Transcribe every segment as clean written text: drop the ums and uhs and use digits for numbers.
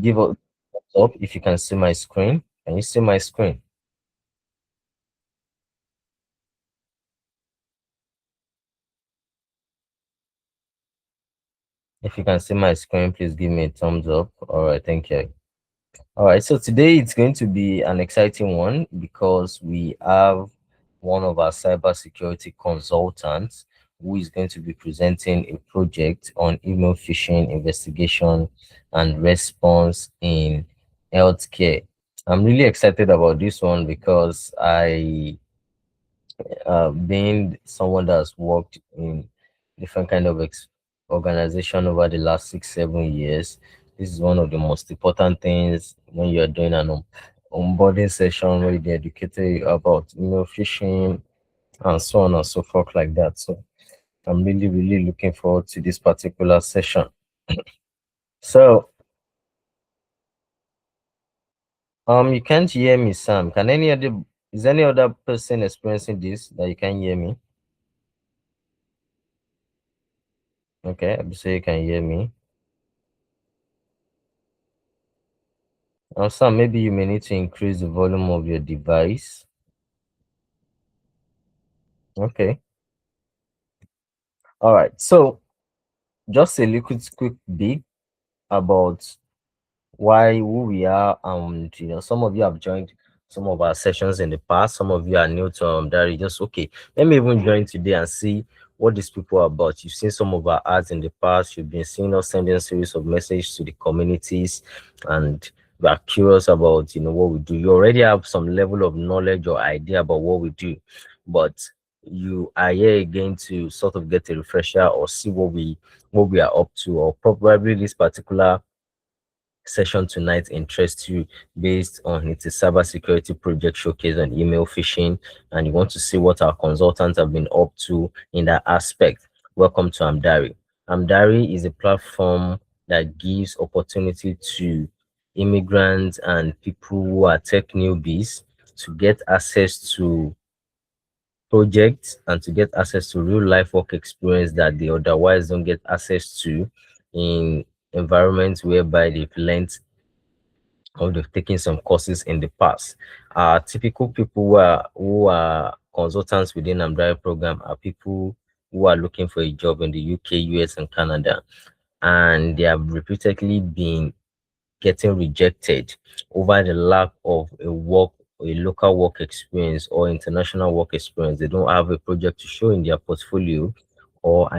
give a thumbs up if you can see my screen. Can you see my screen? If you can see my screen, please give me a thumbs up. All right, thank you. All right, so today it's going to be an exciting one because we have one of our cybersecurity consultants who is going to be presenting a project on email phishing investigation and response in healthcare. I'm really excited about this one because being someone that's worked in different kind of organization over the last 6 7 years, this is one of the most important things when you're doing an onboarding session where they educate you about phishing and so on and so forth like that. So I'm really looking forward to this particular session. So you can't hear me, Sam. Can any other is any other person experiencing this that you can hear me? Okay, so you can hear me. Sam, maybe you may need to increase the volume of your device. Okay. All right. So just a little quick bit about why who we are, and some of you have joined some of our sessions in the past, some of you are new to that. You just okay, let me even join today and see what these people are about. You've seen some of our ads in the past, you've been seeing us sending a series of messages to the communities, and we are curious about what we do. You already have some level of knowledge or idea about what we do, but you are here again to sort of get a refresher or see what we are up to, or probably this particular session tonight interests you based on it's a cybersecurity project showcase on email phishing, and you want to see what our consultants have been up to in that aspect. Welcome to Amdari. Amdari is a platform that gives opportunity to immigrants and people who are tech newbies to get access to projects and to get access to real life work experience that they otherwise don't get access to in environments whereby they've learned or they've taken some courses in the past. Typical people who are consultants within Umbrella program are people who are looking for a job in the UK, US, and Canada, and they have repeatedly been getting rejected over the lack of a local work experience or international work experience. They don't have a project to show in their portfolio or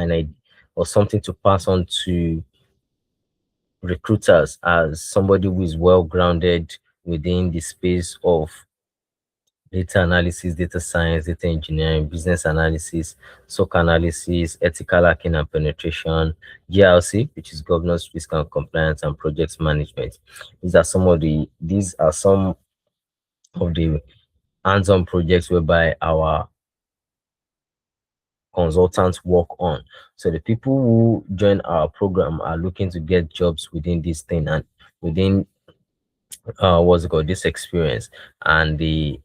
or something to pass on to recruiters as somebody who is well grounded within the space of data analysis, data science, data engineering, business analysis, SOC analysis, ethical hacking and penetration, GRC, which is governance, risk and compliance, and project management. These are some of the hands-on projects whereby our consultants work on. So the people who join our program are looking to get jobs within this thing and within what's it called, this experience, and they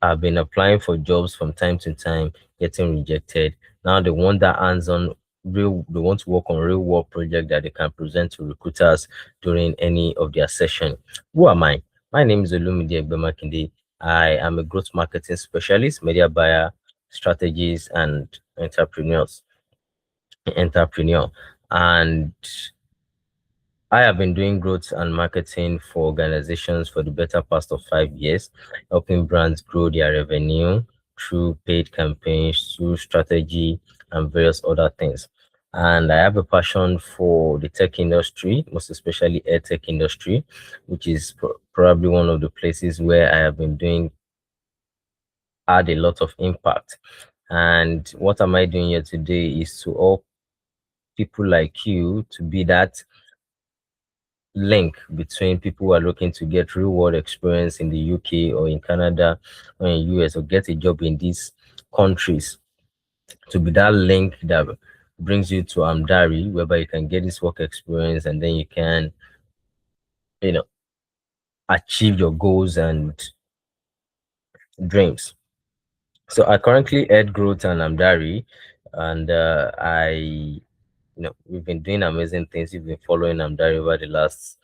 have been applying for jobs from time to time, getting rejected. Now they want that hands-on real. They want to work on real world project that they can present to recruiters during any of their session. Who am I? My name is Olumide Egbemakinde. I am a growth marketing specialist, media buyer, strategies, and entrepreneur. And I have been doing growth and marketing for organizations for the better part of 5 years, helping brands grow their revenue through paid campaigns, through strategy, and various other things. And I have a passion for the tech industry, most especially air tech industry, which is probably one of the places where I have been doing had a lot of impact. And what am I doing here today is to help people like you to be that link between people who are looking to get real world experience in the UK or in Canada or in US or get a job in these countries, to be that link that brings you to Amdari, whereby you can get this work experience and then you can, you know, achieve your goals and dreams. So I currently head growth and Amdari, and we've been doing amazing things. We've been following Amdari over the last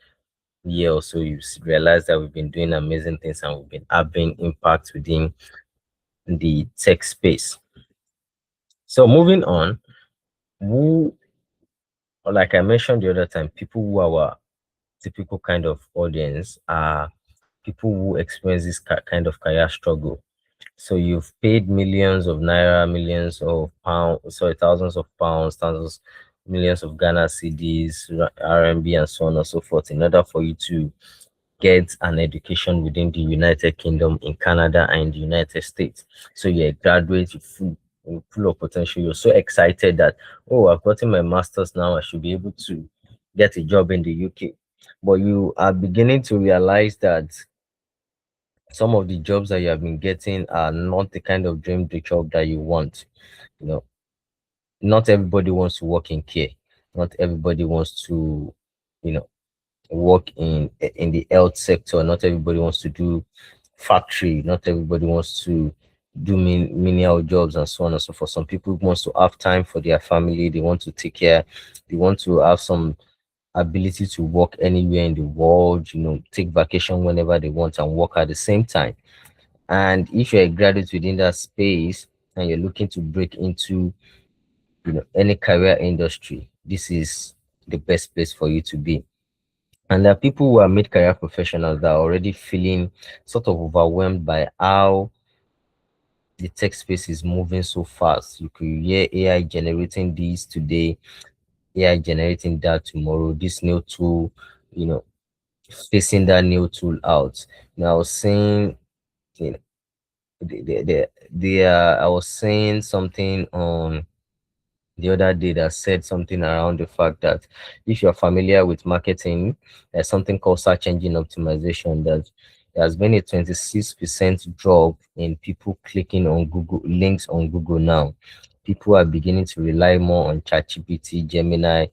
year or so, you realize that we've been doing amazing things and we've been having impact within the tech space. So moving on, who, like I mentioned the other time, people who are our typical kind of audience are people who experience this kind of career struggle. So you've paid millions of naira, millions of pounds, sorry, thousands of pounds, thousands, millions of Ghana cedis, RMB, and so on and so forth, in order for you to get an education within the United Kingdom, in Canada, and the United States. So you're a graduate, you're full of potential. You're so excited that, oh, I've gotten my master's now, I should be able to get a job in the UK. But you are beginning to realize that some of the jobs that you have been getting are not the kind of dream job that you want. You know, not everybody wants to work in care. Not everybody wants to, you know, work in the health sector. Not everybody wants to do factory. Not everybody wants to do menial jobs and so on and so forth. Some people wants to have time for their family. They want to take care. They want to have some ability to work anywhere in the world. You know, take vacation whenever they want and work at the same time. And if you're a graduate within that space and you're looking to break into, you know, any career industry, this is the best place for you to be. And there are people who are mid career professionals that are already feeling sort of overwhelmed by how the tech space is moving so fast. You could hear AI generating this today, AI generating that tomorrow, this new tool, you know, facing that new tool out. Now, I was saying, you know, I was saying something on the other day that said something around the fact that if you're familiar with marketing, there's something called search engine optimization, that there has been a 26% drop in people clicking on Google links on Google now. People are beginning to rely more on ChatGPT, Gemini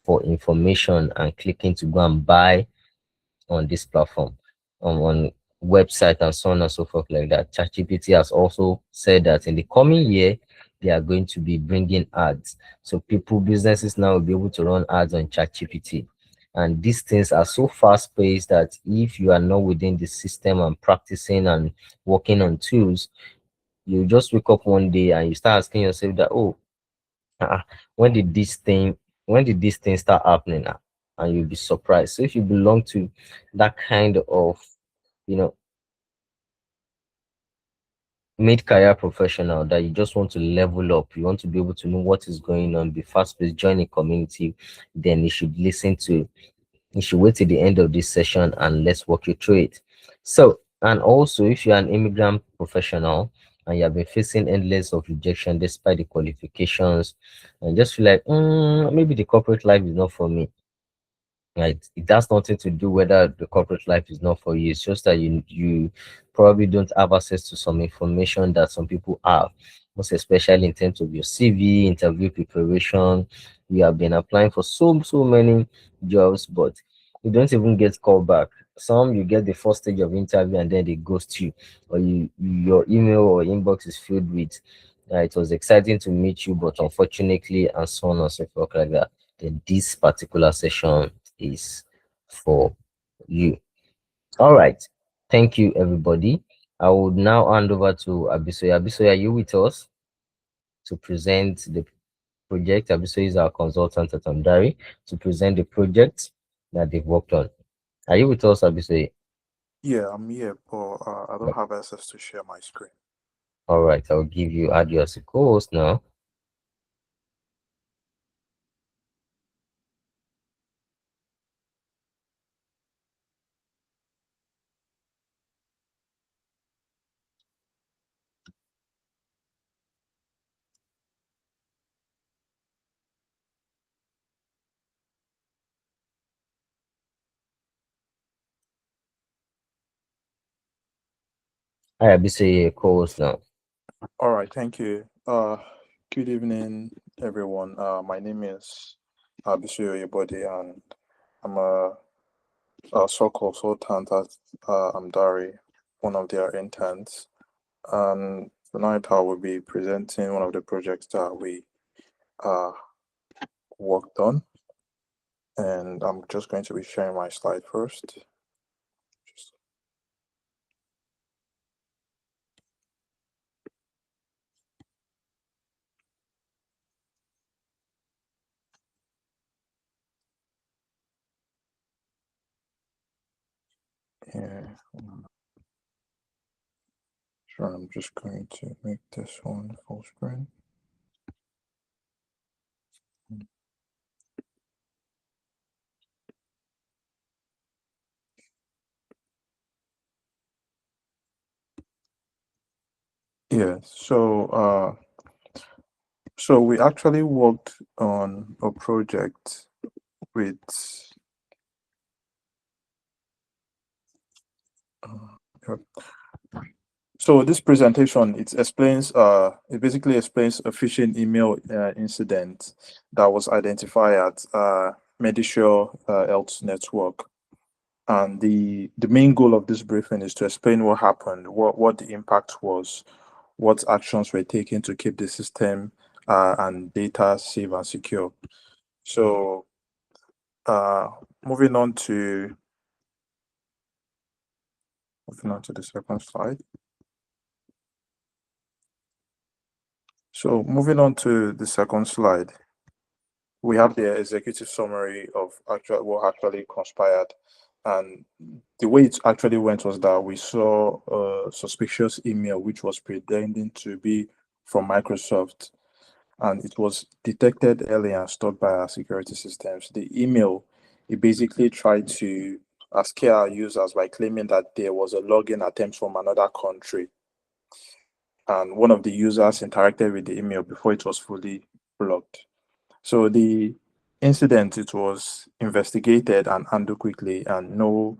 for information and clicking to go and buy on this platform, on website and so on and so forth like that. ChatGPT has also said that in the coming year, they are going to be bringing ads. So businesses now will be able to run ads on ChatGPT. And these things are so fast paced that if you are not within the system and practicing and working on tools, you just wake up one day and you start asking yourself that, oh, uh, when did this thing when did this thing start happening? And you'll be surprised. So if you belong to that kind of, you know, mid-career professional that you just want to level up, you want to be able to know what is going on, be fast-paced, join a community, then you should wait till the end of this session and let's walk you through it. So, and also if you're an immigrant professional and you have been facing endless of rejection despite the qualifications and just feel like, maybe the corporate life is not for me, right? It has nothing to do whether the corporate life is not for you. It's just that you probably don't have access to some information that some people have, most especially in terms of your CV, interview preparation. You have been applying for so many jobs, but you don't even get called back. Some you get the first stage of interview and then they ghost you, or your email or inbox is filled with, it was exciting to meet you, but unfortunately, and so on and so forth like that. Then this particular session is for you. All right. Thank you, everybody. I would now hand over to Abisoya. Abisoya, are you with us to present the project? Abisoya is our consultant at Amdari to present the project that they've worked on. Are you with us, Abisoya? Yeah, I'm here, but I don't have access to share my screen. All right. I'll give you audio as a co-host now. Hi, Abisoya, co-host now. All right, thank you. Good evening, everyone. My name is Bisuyo Yebode, and I'm a SOC consultant at Amdari, one of their interns. And tonight I will be presenting one of the projects that we uh, worked on. And I'm just going to be sharing my slide first. Yeah. So I'm just going to make this one full screen. Yeah, so we actually worked on a project with uh, so this presentation, it basically explains a phishing email incident that was identified at Medisure Health Network. And the main goal of this briefing is to explain what happened, what the impact was, what actions were taken to keep the system and data safe and secure. So uh, moving on to the second slide. So moving on to the second slide, we have the executive summary of what actually conspired. And the way it actually went was that we saw a suspicious email which was pretending to be from Microsoft, and it was detected early and stopped by our security systems. The email, it basically tried to scare our users by claiming that there was a login attempt from another country, and one of the users interacted with the email before it was fully blocked. So the incident, it was investigated and handled quickly, and no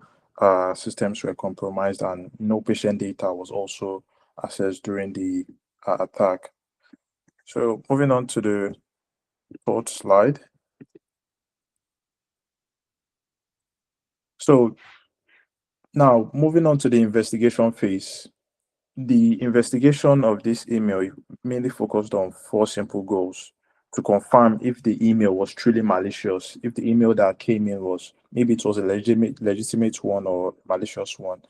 systems were compromised, and no patient data was also accessed during the attack. So moving on to the third slide. So now moving on to the investigation phase. The investigation of this email mainly focused on four simple goals: to confirm if the email was truly malicious, if the email that came in was, maybe it was a legitimate one or malicious one.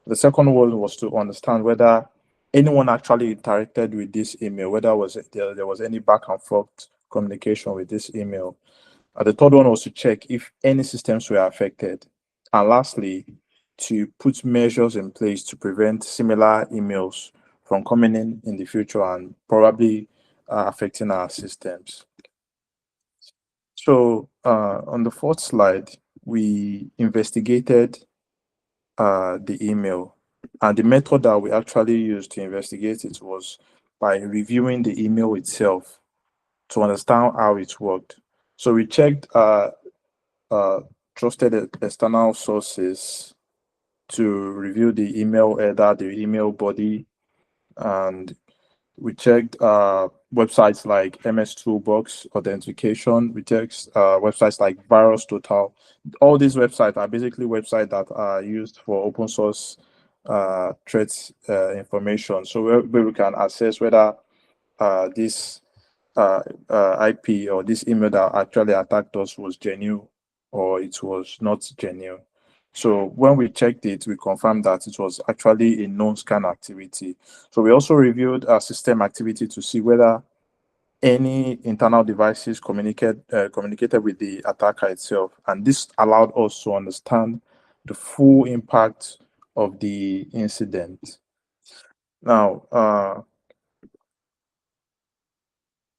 The second one was to understand whether anyone actually interacted with this email, whether there was any back and forth communication with this email. The third one was to check if any systems were affected. And lastly, to put measures in place to prevent similar emails from coming in the future and probably affecting our systems. So on the fourth slide, we investigated the email. And the method that we actually used to investigate it was by reviewing the email itself to understand how it worked. So we checked uh, trusted external sources to review the email header, the email body, and we checked websites like MS Toolbox Authentication. We checked websites like Virus Total. All these websites are basically websites that are used for open source threats information. So where we can assess whether this IP or this email that actually attacked us was genuine or it was not genuine. So when we checked it, we confirmed that it was actually a known scan activity. So we also reviewed our system activity to see whether any internal devices communicated with the attacker itself, and this allowed us to understand the full impact of the incident. Now,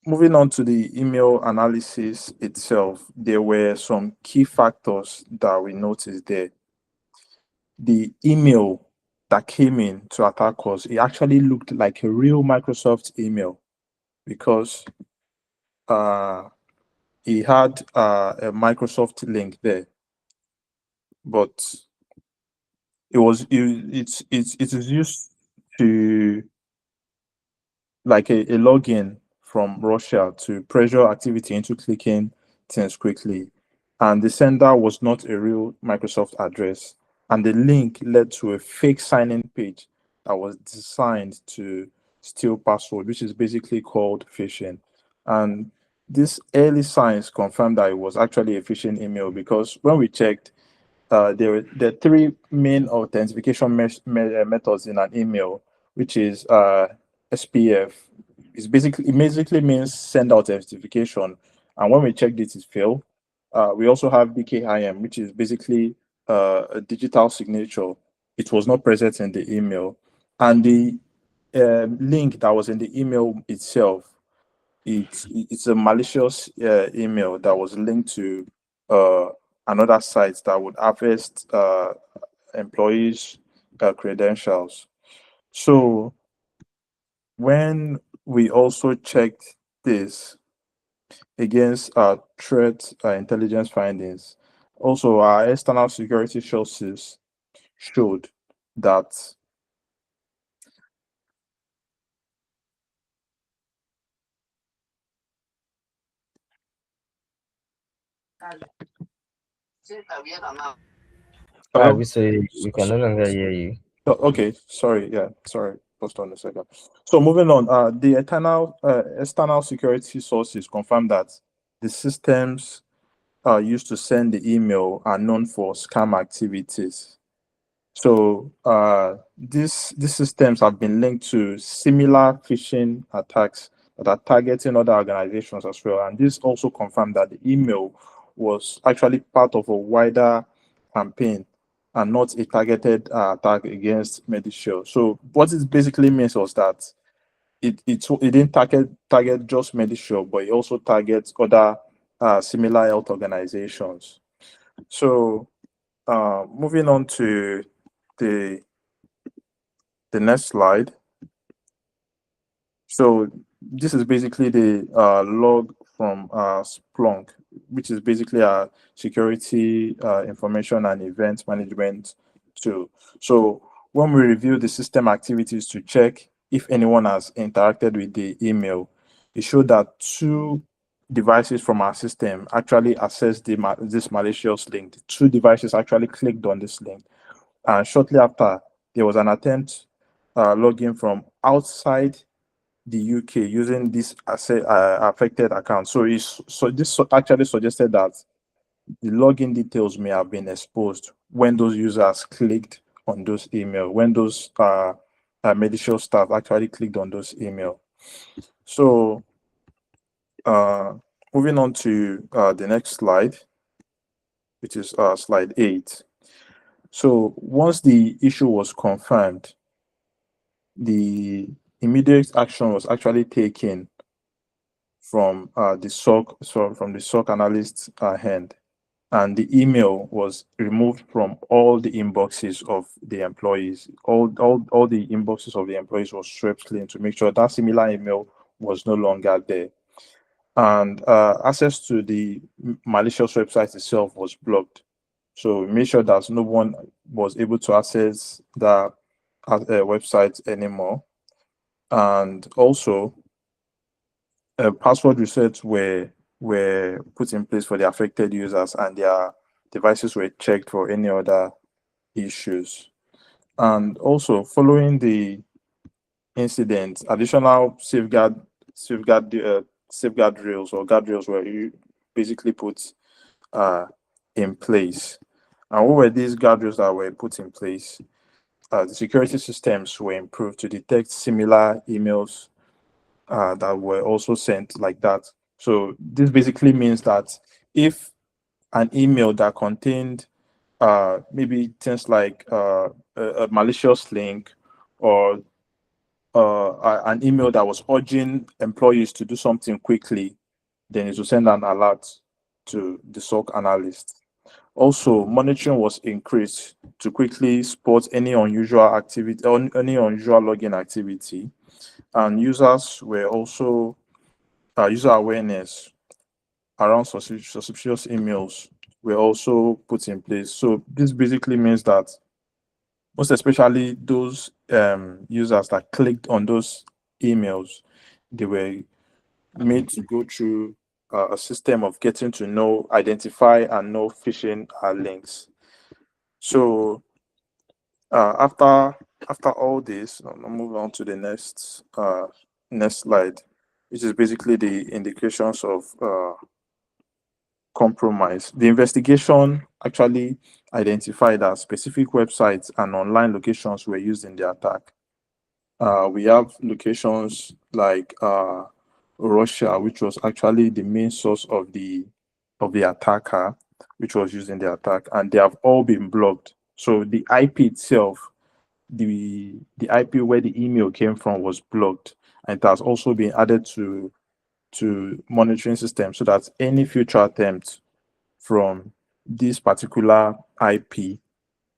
moving on to the email analysis itself, there were some key factors that we noticed there. The email that came in to attack us, it actually looked like a real Microsoft email because uh, it had a Microsoft link there, but it is used to like a login from Russia to pressure activity into clicking things quickly. And the sender was not a real Microsoft address. And the link led to a fake sign-in page that was designed to steal password, which is basically called phishing. And This early signs confirmed that it was actually a phishing email, because when we checked, there are three main authentication methods in an email, which is SPF. It basically means send authentication, and when we checked it, it failed. We also have BKIM, which is basically a digital signature. It was not present in the email, and the link that was in the email itself, it's a malicious email that was linked to uh, another site that would harvest employees' credentials. So when we also checked this against our threat intelligence findings, also our external security sources showed that Why hello. we say we can no longer hear you? Okay, sorry. Yeah, sorry. Post on a second. So moving on, the external security sources confirm that the systems used to send the email are known for scam activities. So these systems have been linked to similar phishing attacks that are targeting other organizations as well. And this also confirmed that the email was actually part of a wider campaign and not a targeted attack against Medishield. So what it basically means was that it didn't target just Medishield, but it also targets other similar health organizations. So moving on to the the next slide. So this is basically the log from Splunk, which is basically a security information and event management tool. So when we review the system activities to check if anyone has interacted with the email, it showed that two devices from our system actually accessed this malicious link. Two devices actually clicked on this link. And shortly after, there was an attempt login from outside the UK using this affected account. So this actually suggested that the login details may have been exposed when those users clicked on those email, when those medical staff actually clicked on those email. So uh, moving on to the next slide, which is slide 8. So once the issue was confirmed, the immediate action was actually taken from from the SOC analyst's hand, and the email was removed from all the inboxes of the employees. All the inboxes of the employees was swept clean to make sure that similar email was no longer there, and access to the malicious website itself was blocked. So we made sure that no one was able to access the website anymore, and also password resets were put in place for the affected users, and their devices were checked for any other issues. And also, following the incident, additional safeguard drills or guardrails were basically put uh, in place. And what were these guardrails that were put in place? The security systems were improved to detect similar emails that were also sent like that. So this basically means that if an email that contained maybe things like a malicious link, or an email that was urging employees to do something quickly, then it will send an alert to the SOC analyst. Also, monitoring was increased to quickly spot any unusual activity or any unusual login activity, and users were also user awareness around suspicious emails were also put in place. So this basically means that most especially those users that clicked on those emails, they were made to go through a system of getting to know, identify, and know phishing links. So after all this, I'll move on to the next slide. which is basically the indications of compromise. The investigation actually identified that specific websites and online locations were used in the attack. We have locations like Russia, which was actually the main source of the attacker, which was used in the attack, and they have all been blocked. So the IP itself, the IP where the email came from was blocked, and it has also been added to monitoring system so that any future attempt from this particular IP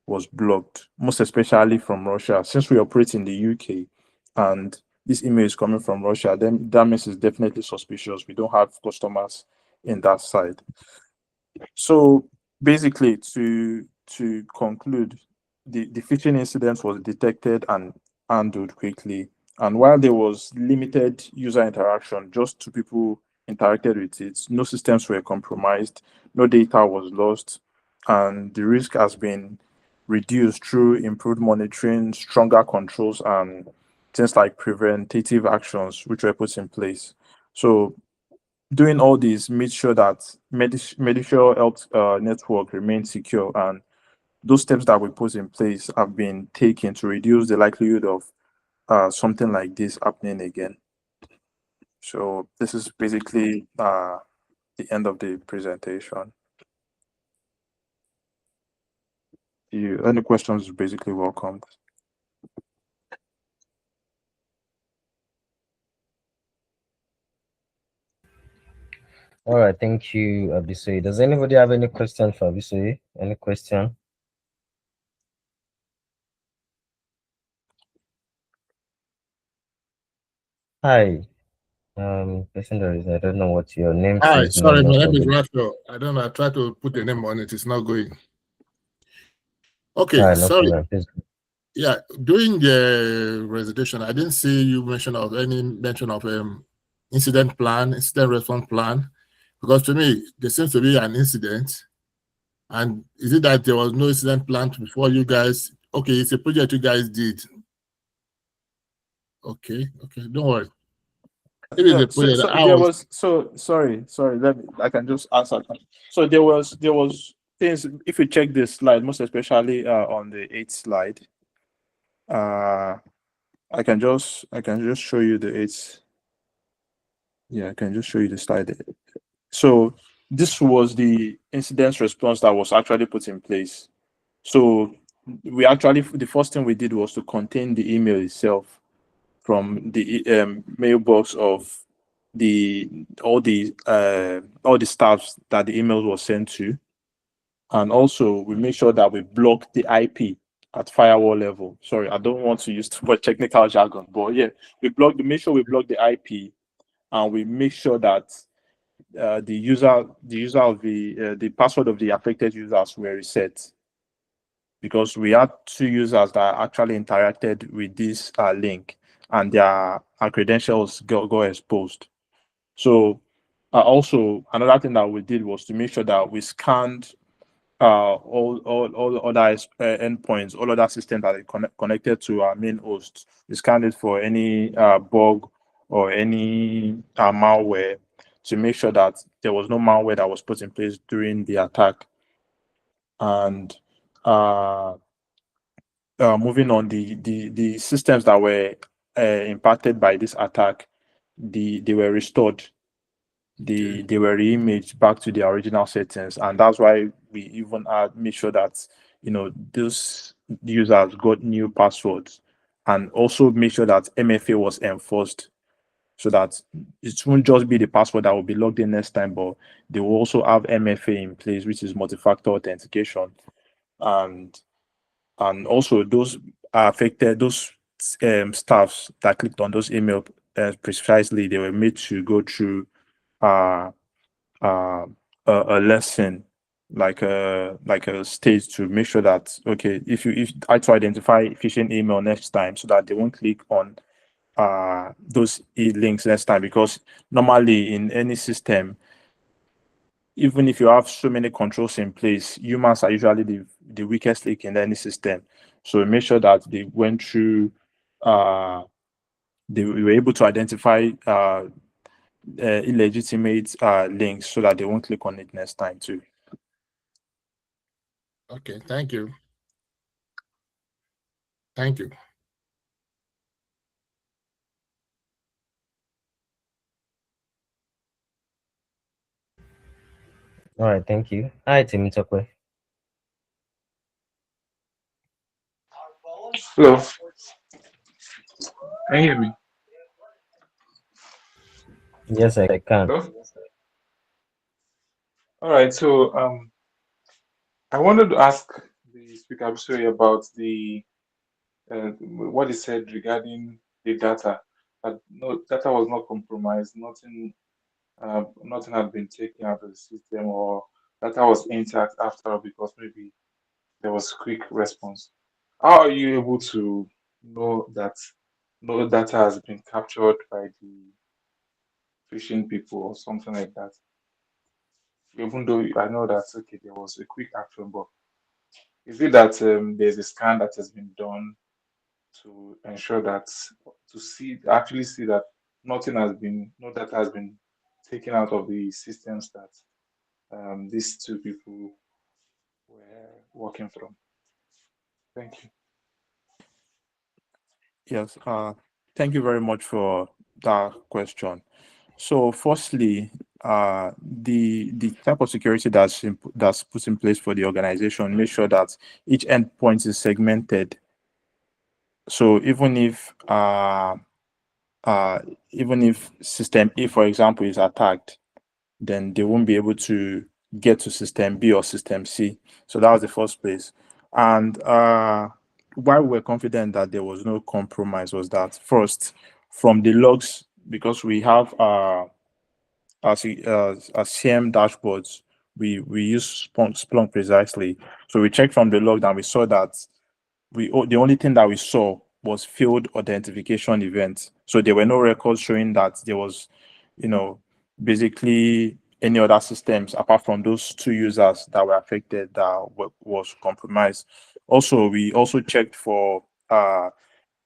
was blocked, most especially from Russia. Since we operate in the UK and this email is coming from Russia, then that means it's definitely suspicious. We don't have customers in that side. So basically, to conclude, the phishing incident was detected and handled quickly. And while there was limited user interaction, just two people interacted with it, no systems were compromised, no data was lost, and the risk has been reduced through improved monitoring, stronger controls, and things like preventative actions which were put in place. So doing all this made sure that medical health network remains secure, and those steps that we put in place have been taken to reduce the likelihood of something like this happening again. So this is basically the end of the presentation. You any questions is basically welcomed. All right, thank you, Abisai. Does anybody have any question for Abisai? Any question? Hi. Person there is, I don't know what your name Hi, says, sorry, no my name is problem. Raphael. I don't know. I tried to put the name on it. It's not going. All Okay, right, no sorry. problem. Please. Yeah, during the resignation, I didn't see you mention of any mention of incident plan, incident response plan, because to me there seems to be an incident. And is it that there was no incident plan before you guys? Okay, it's a project you guys did. Okay, don't worry. If it's No, a project, I there was was sorry. Let me. I can just answer that. So there was things. If you check this slide, most especially on the eighth slide, uh, I can just show you the eighth. Yeah, I can just show you the slide. So this was the incident response that was actually put in place. So we actually the first thing we did was to contain the email itself from the mailbox of all the staffs that the email was sent to, and also we make sure that we block the IP at firewall level. Sorry, I don't want to use too much technical jargon, but yeah, make sure we block the IP, and we make sure that the user of the password of the affected users were reset, because we had two users that actually interacted with this link, and their credentials got exposed. So also another thing that we did was to make sure that we scanned all other endpoints, all other systems that are connected to our main host. We scanned it for any bug or any malware, to make sure that there was no malware that was put in place during the attack. And uh, moving on, the systems that were impacted by this attack, they were restored. They were reimaged back to their original settings, and that's why we even made sure that those users got new passwords, and also make sure that MFA was enforced, so that it won't just be the password that will be logged in next time, but they will also have MFA in place, which is multi-factor authentication. And and also those affected, those staffs that clicked on those email, precisely, they were made to go through uh, uh, a lesson, like a stage, to make sure that, okay, if I to identify phishing email next time, so that they won't click on those links next time, because normally in any system, even if you have so many controls in place, humans are usually the weakest link in any system. So make sure that they went through, they were able to identify illegitimate links so that they won't click on it next time too. Okay, thank you. Thank you. All right, thank you. Hi, Timitokwe. Hello, can you hear me? Yes, I can. Hello. All right. So I wanted to ask the speaker sorry about the what he said regarding the data. That no data was not compromised. Nothing had been taken out of the system, or data was intact after all because maybe there was quick response. How are you able to know that no data has been captured by the phishing people or something like that? Even though I know that okay, there was a quick action, but is it that there's a scan that has been done to ensure that actually see that no data has been taken out of the systems that these two people were working from? Thank you. Yes, thank you very much for that question. So, firstly, the type of security that's put in place for the organization make sure that each endpoint is segmented. So even if system A, for example, is attacked, then they won't be able to get to system B or system C. So that was the first place. And why we're confident that there was no compromise was that first, from the logs, because we have as CM dashboards, we use Splunk precisely. So we checked from the log and we saw that the only thing that we saw was field authentication events. So there were no records showing that there was, you know, basically any other systems apart from those two users that were affected that was compromised. Also, we also checked for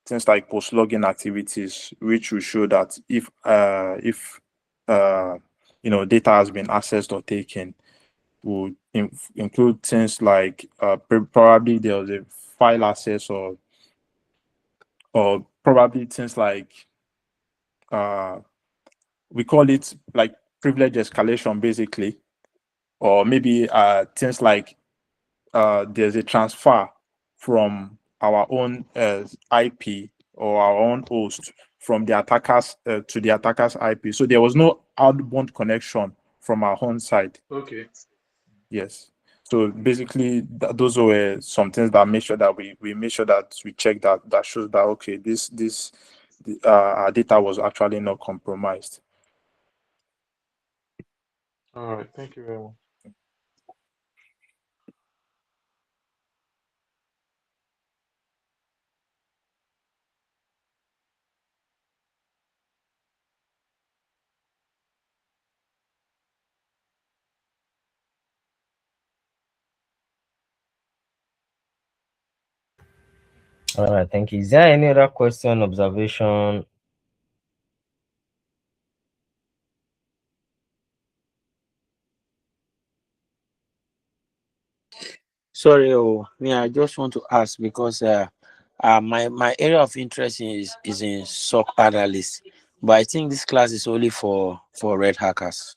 things like post login activities, which will show that if uh, data has been accessed or taken, would include things like probably there was a file access or probably things like uh, we call it like privilege escalation basically, or maybe things like there's a transfer from our own IP or our own host from the attackers to the attackers IP. So there was no outbound connection from our own side. Okay. Yes. So basically, those were some things that make sure that we make sure that we check that shows that okay, our data was actually not compromised. All right. Thank you very much. All right, thank you. Is there any other question, observation? Sorry, me, I just want to ask because my area of interest is in SOC analyst, but I think this class is only for red hackers.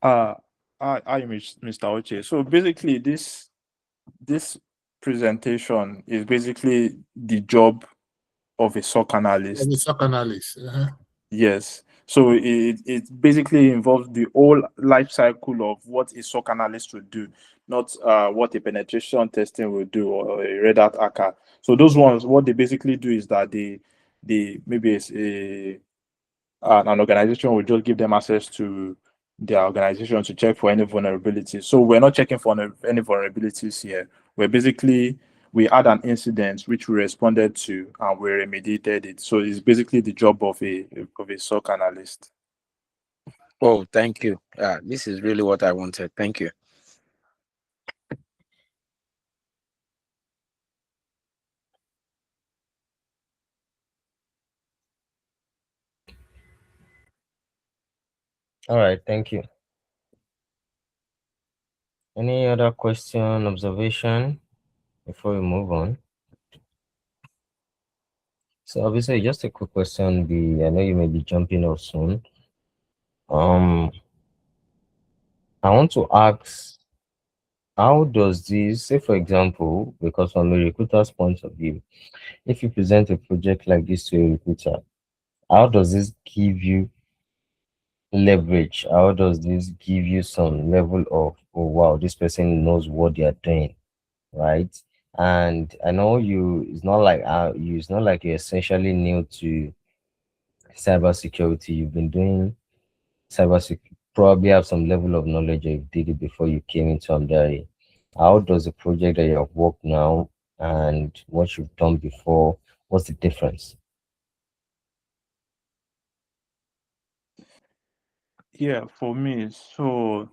Uh, Mr. Oche. So basically, this presentation is basically the job of a SOC I'm a analyst. SOC analyst. Yes. So it basically involves the whole life cycle of what a SOC analyst would do, not what a penetration testing will do or a red hat hacker. So those ones, what they basically do is that they maybe it's an organization will just give them access to their organization to check for any vulnerabilities. So we're not checking for any vulnerabilities here. We had an incident which we responded to and we remediated it. So it's basically the job of a SOC analyst. Oh, thank you. This is really what I wanted. Thank you. All right, thank you. Any other question, observation before we move on? So obviously, just a quick question. I know you may be jumping off soon. Um, I want to ask, how does this, say for example, because from a recruiter's point of view, if you present a project like this to a recruiter, how does this give you leverage? How does this give you some level of, oh wow, this person knows what they are doing, right? And I know it's not like you're essentially new to cybersecurity. You've been doing cybersecurity, probably have some level of knowledge, or you did it before you came into Amdari. How does the project that you have worked now and what you've done before, what's the difference? Yeah, for me, so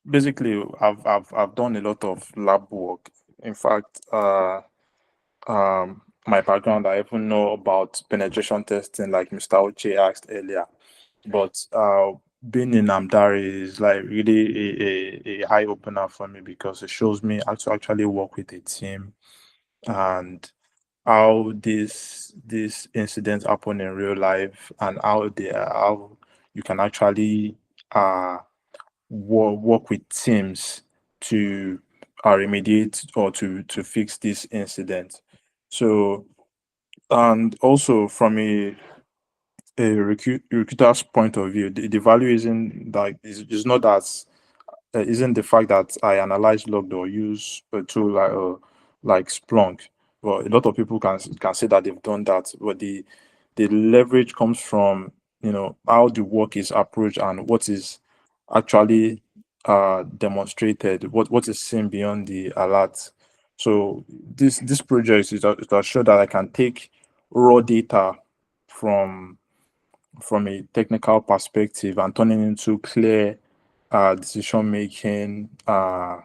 basically, I've done a lot of lab work. In fact, my background, I even know about penetration testing, like Mr. Oche asked earlier. But being in Amdari is like really a eye opener for me because it shows me how to actually work with a team and how these incidents happen in real life and how you can actually uh work with teams to remediate or to fix this incident. So, and also from a recruiter's point of view, the value isn't like is not as isn't the fact that I analyze logged or use a tool like Splunk. Well, a lot of people can say that they've done that, but the leverage comes from how the work is approached and what is actually demonstrated, what is seen beyond the alert. So this project is to show that I can take raw data from a technical perspective and turn it into clear decision making plan.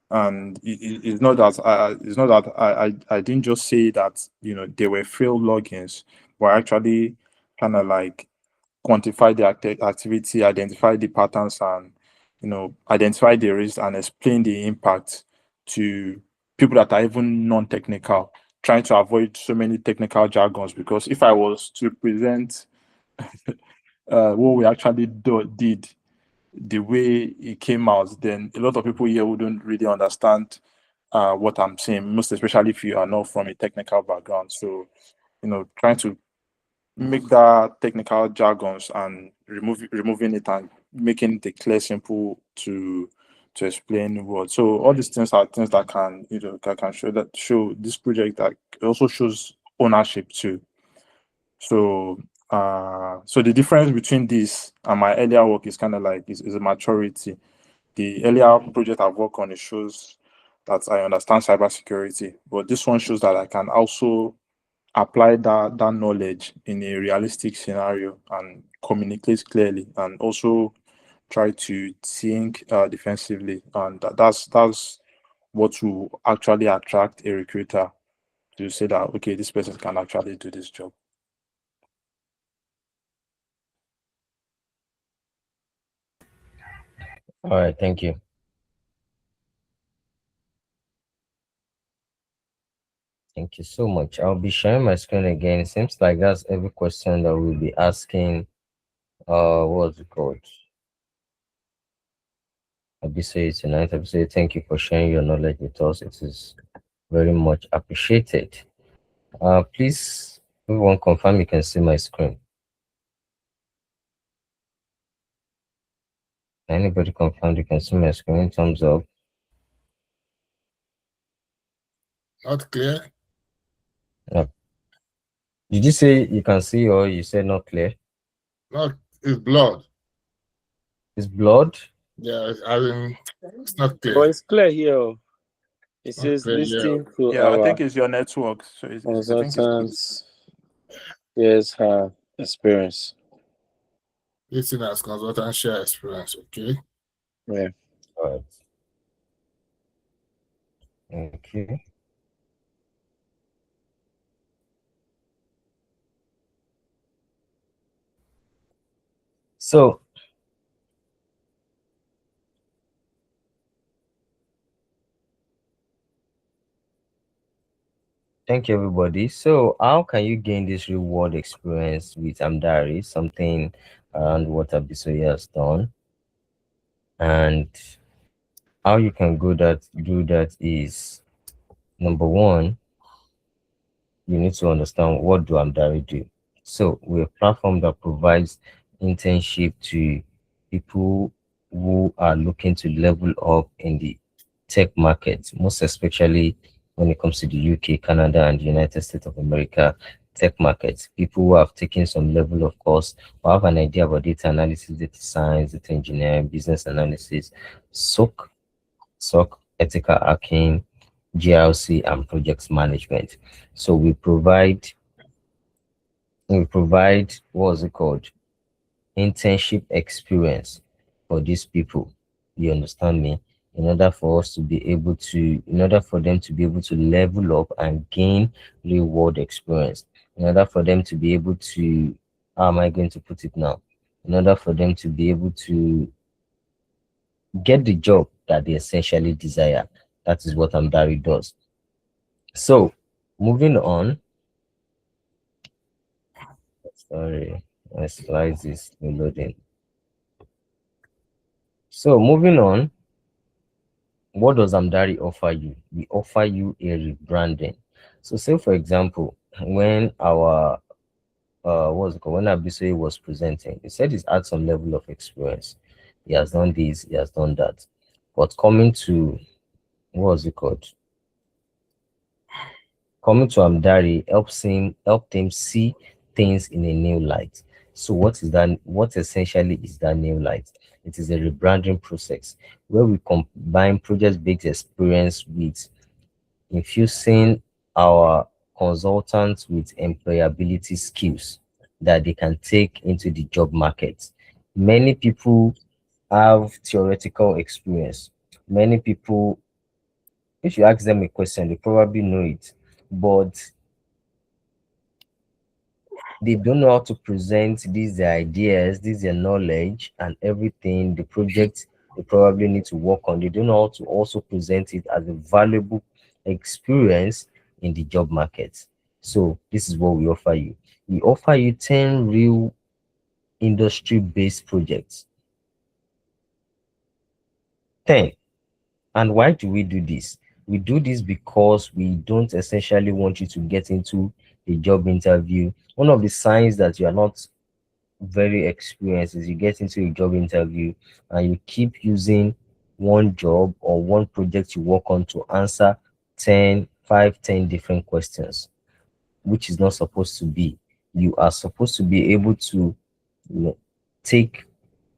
And it's not that I didn't just say that there were failed logins, but I actually kind of like quantify the activity, identify the patterns, and identify the risk and explain the impact to people that are even non-technical, trying to avoid so many technical jargons. Because if I was to present what we actually did the way it came out, then a lot of people here wouldn't really understand what I'm saying, most especially if you are not from a technical background. So, trying to make that technical jargons and removing it and making it clear, simple to explain what. So all these things are things that can can show this project that also shows ownership too. So so the difference between this and my earlier work is kind of like is a maturity. The earlier project I've worked on, it shows that I understand cybersecurity, but this one shows that I can also apply that knowledge in a realistic scenario and communicate clearly, and also try to think defensively. And that's what will actually attract a recruiter to say that okay, this person can actually do this job. All right, thank you. Thank you so much. I'll be sharing my screen again. It seems like that's every question that we'll be asking. What's it called? I'll be saying tonight. I'll be saying thank you for sharing your knowledge with us. It is very much appreciated. Please, everyone confirm you can see my screen. Anybody confirm you can see my screen? Thumbs up. Not clear. Uh, did you say you can see or you said not clear? Not, it's blood. It's blood. Yeah, I mean, it's not But clear. it's clear here. It Not says clear. Yeah. listening to Yeah, I think our it's your network. So I think it's good. consultants. Here's her experience. Listen as consultant share experience. Okay. Yeah. All right. Okay. So thank you, everybody. So, how can you gain this reward experience with Amdari? Something around what Abisoye has done, and how you can do that is number one, you need to understand what do Amdari do. So, we're a platform that provides internship to people who are looking to level up in the tech market, most especially when it comes to the UK, Canada, and the United States of America tech markets. People who have taken some level of course, who have an idea about data analysis, data science, data engineering, business analysis, SOC, ethical hacking, GRC, and project management. So we provide what's it called? Internship experience for these people. You understand me? In order for us to be able to, in order for them to be able to level up and gain real world experience, in order for them to be able to, how am I going to put it now? In order for them to be able to get the job that they essentially desire. That is what Amdari does. So, moving on, sorry, my slides is reloading. So, moving on, what does Amdari offer you? We offer you a rebranding. So, say for example, when our what's it called? When Abisoye was presenting, he said he's had some level of experience. He has done this, he has done that. But what's it called? Coming to Amdari helped him see things in a new light. So what is that? What essentially is that new light? It is a rebranding process where we combine project-based experience with infusing our consultants with employability skills that they can take into the job market. Many people have theoretical experience. Many people, if you ask them a question, they probably know it, but they don't know how to present these their ideas, these their knowledge and everything, the project they probably need to work on. They don't know how to also present it as a valuable experience in the job market. So this is what we offer you. We offer you 10 real industry-based projects. 10. And why do we do this? We do this because we don't essentially want you to get into a job interview. One of the signs that you are not very experienced is you get into a job interview and you keep using one job or one project you work on to answer 10 different questions, which is not supposed to be. You are supposed to be able to, you know, take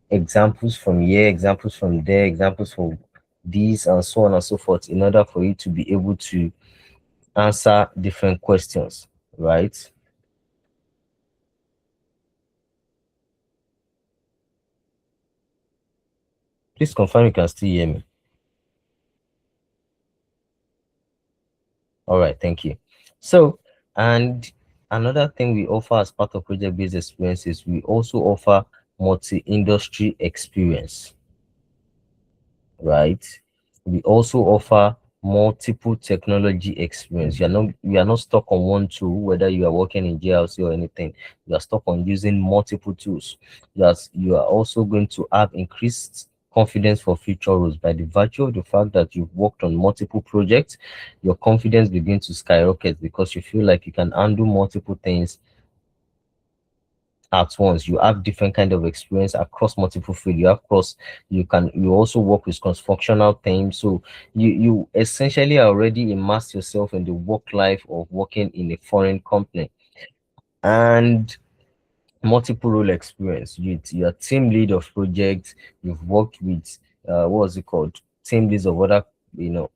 examples from here, examples from there, examples from these, and so on and so forth, in order for you to be able to answer different questions, right? Please confirm you can still hear me. All right, thank you. So, and another thing we offer as part of project-based experiences, we also offer multi-industry experience, right? We also offer multiple technology experience. You are not stuck on one tool, whether you are working in GLC or anything. You are stuck on using multiple tools. Yes, you are also going to have increased confidence for future roles by the virtue of the fact that you've worked on multiple projects. Your confidence begins to skyrocket because you feel like you can handle multiple things at once. You have different kind of experience across multiple fields. You also work with cross-functional teams. So you essentially already immerse yourself in the work life of working in a foreign company. And multiple role experience. You're team lead of projects, you've worked with what's it called? Team leads of other, you know,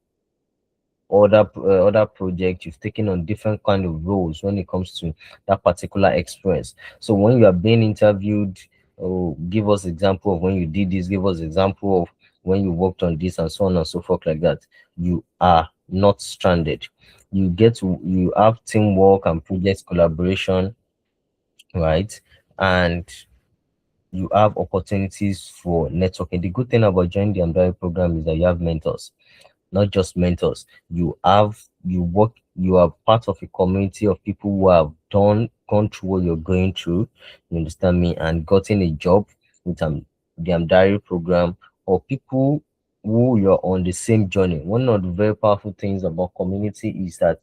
other projects. You've taken on different kind of roles when it comes to that particular experience. So when you are being interviewed, oh, give us example of when you did this, give us example of when you worked on this, and so on and so forth, like that. You are not stranded. You have teamwork and project collaboration, right? And you have opportunities for networking. The good thing about joining the umbrella program is that you have mentors, not just mentors. You work, you are part of a community of people who have gone through what you're going through, you understand me, and gotten a job with the diary program, or people who you're on the same journey. One of the very powerful things about community is that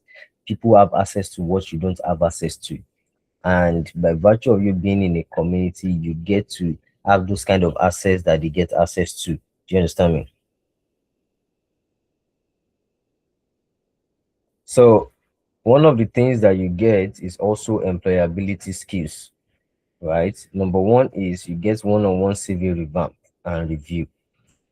people have access to what you don't have access to. And by virtue of you being in a community, you get to have those kind of access that they get access to. Do you understand me? So one of the things that you get is also employability skills, right? Number one is you get one-on-one CV revamp and review.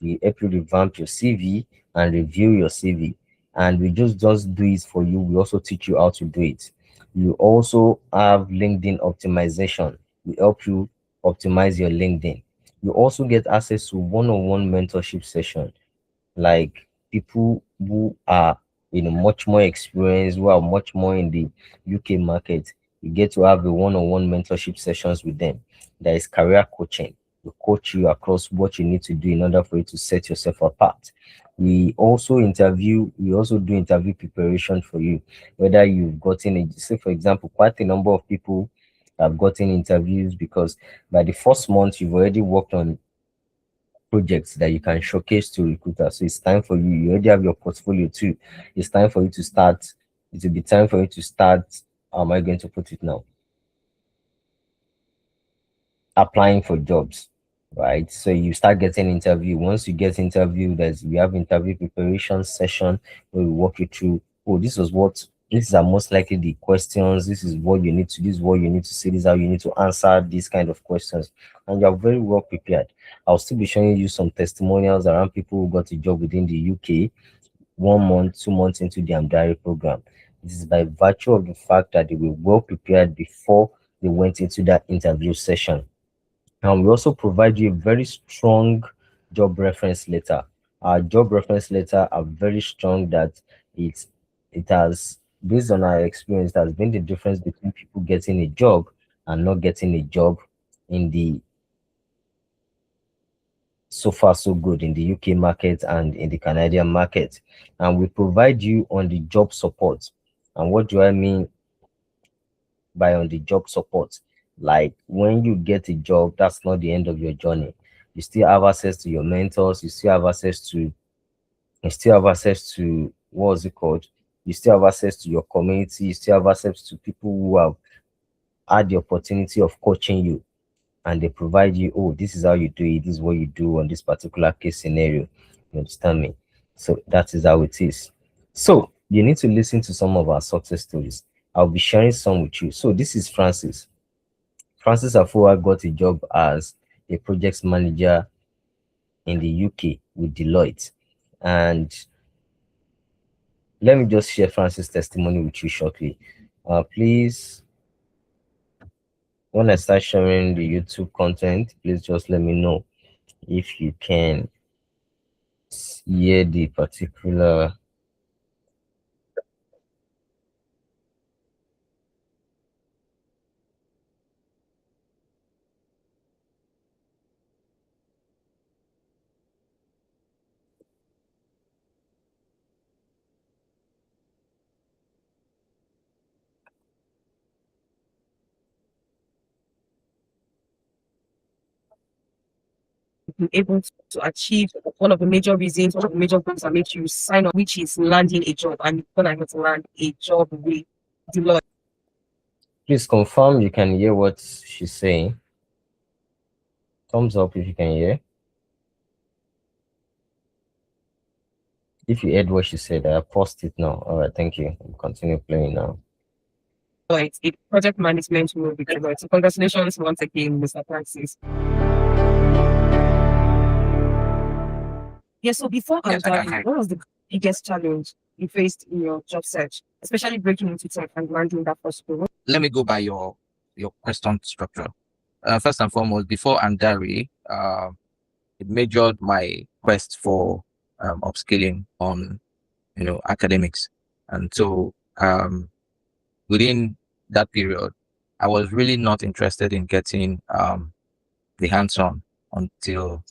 We help you revamp your CV and review your CV. And we just do it for you. We also teach you how to do it. You also have LinkedIn optimization. We help you optimize your LinkedIn. You also get access to one-on-one mentorship session, like people who are much more experienced, who are much more in the UK market. You get to have a one-on-one mentorship sessions with them. There is career coaching. We coach you across what you need to do in order for you to set yourself apart. We also do interview preparation for you, whether you've gotten a, say for example, quite a number of people have gotten interviews because by the first month you've already worked on projects that you can showcase to recruiters. So it's time for you. You already have your portfolio too. It's time for you to start. It will be time for you to start. How am I going to put it now? Applying for jobs, right? So you start getting interview. Once you get interview, we have interview preparation session where we walk you through. Oh, these are most likely the questions. This is what you need to. This is what you need to say. This is how you need to answer these kind of questions, and you are very well prepared. I'll still be showing you some testimonials around people who got a job within the UK 1 month, 2 months into the Amdari program. This is by virtue of the fact that they were well prepared before they went into that interview session. And we also provide you a very strong job reference letter. Our job reference letter are very strong that it it has, based on our experience, that has been the difference between people getting a job and not getting a job in the so far so good in the UK market and in the Canadian market. And we provide you on the job support. And what do I mean by on the job support? Like when you get a job, that's not the end of your journey. You still have access to your mentors, you still have access to what's it called? You still have access to your community, you still have access to people who have had the opportunity of coaching you, and they provide you, oh, this is how you do it, this is what you do on this particular case scenario. You understand me? So that is how it is. So you need to listen to some of our success stories. I'll be sharing some with you. So this is Francis. Francis Afua got a job as a project manager in the UK with Deloitte. And let me just share Francis' testimony with you shortly. Please, when I start sharing the YouTube content, please just let me know if you can hear the particular. Able to achieve one of the major reasons, one of the major goals that makes you sign up, which is landing a job, and you're not able to land a job with Deloitte. Please confirm you can hear what she's saying. Thumbs up if you can hear. If you heard what she said, I paused it now. All right, thank you. I'll continue playing now. It's a project management role with Deloitte. So congratulations once again, Mr. Francis. Yeah, so before what was the biggest challenge you faced in your job search, especially breaking into tech and landing that first role? Let me go by your question structure. First and foremost, before Andari, it majored my quest for upskilling on academics, and so within that period, I was really not interested in getting the hands-on until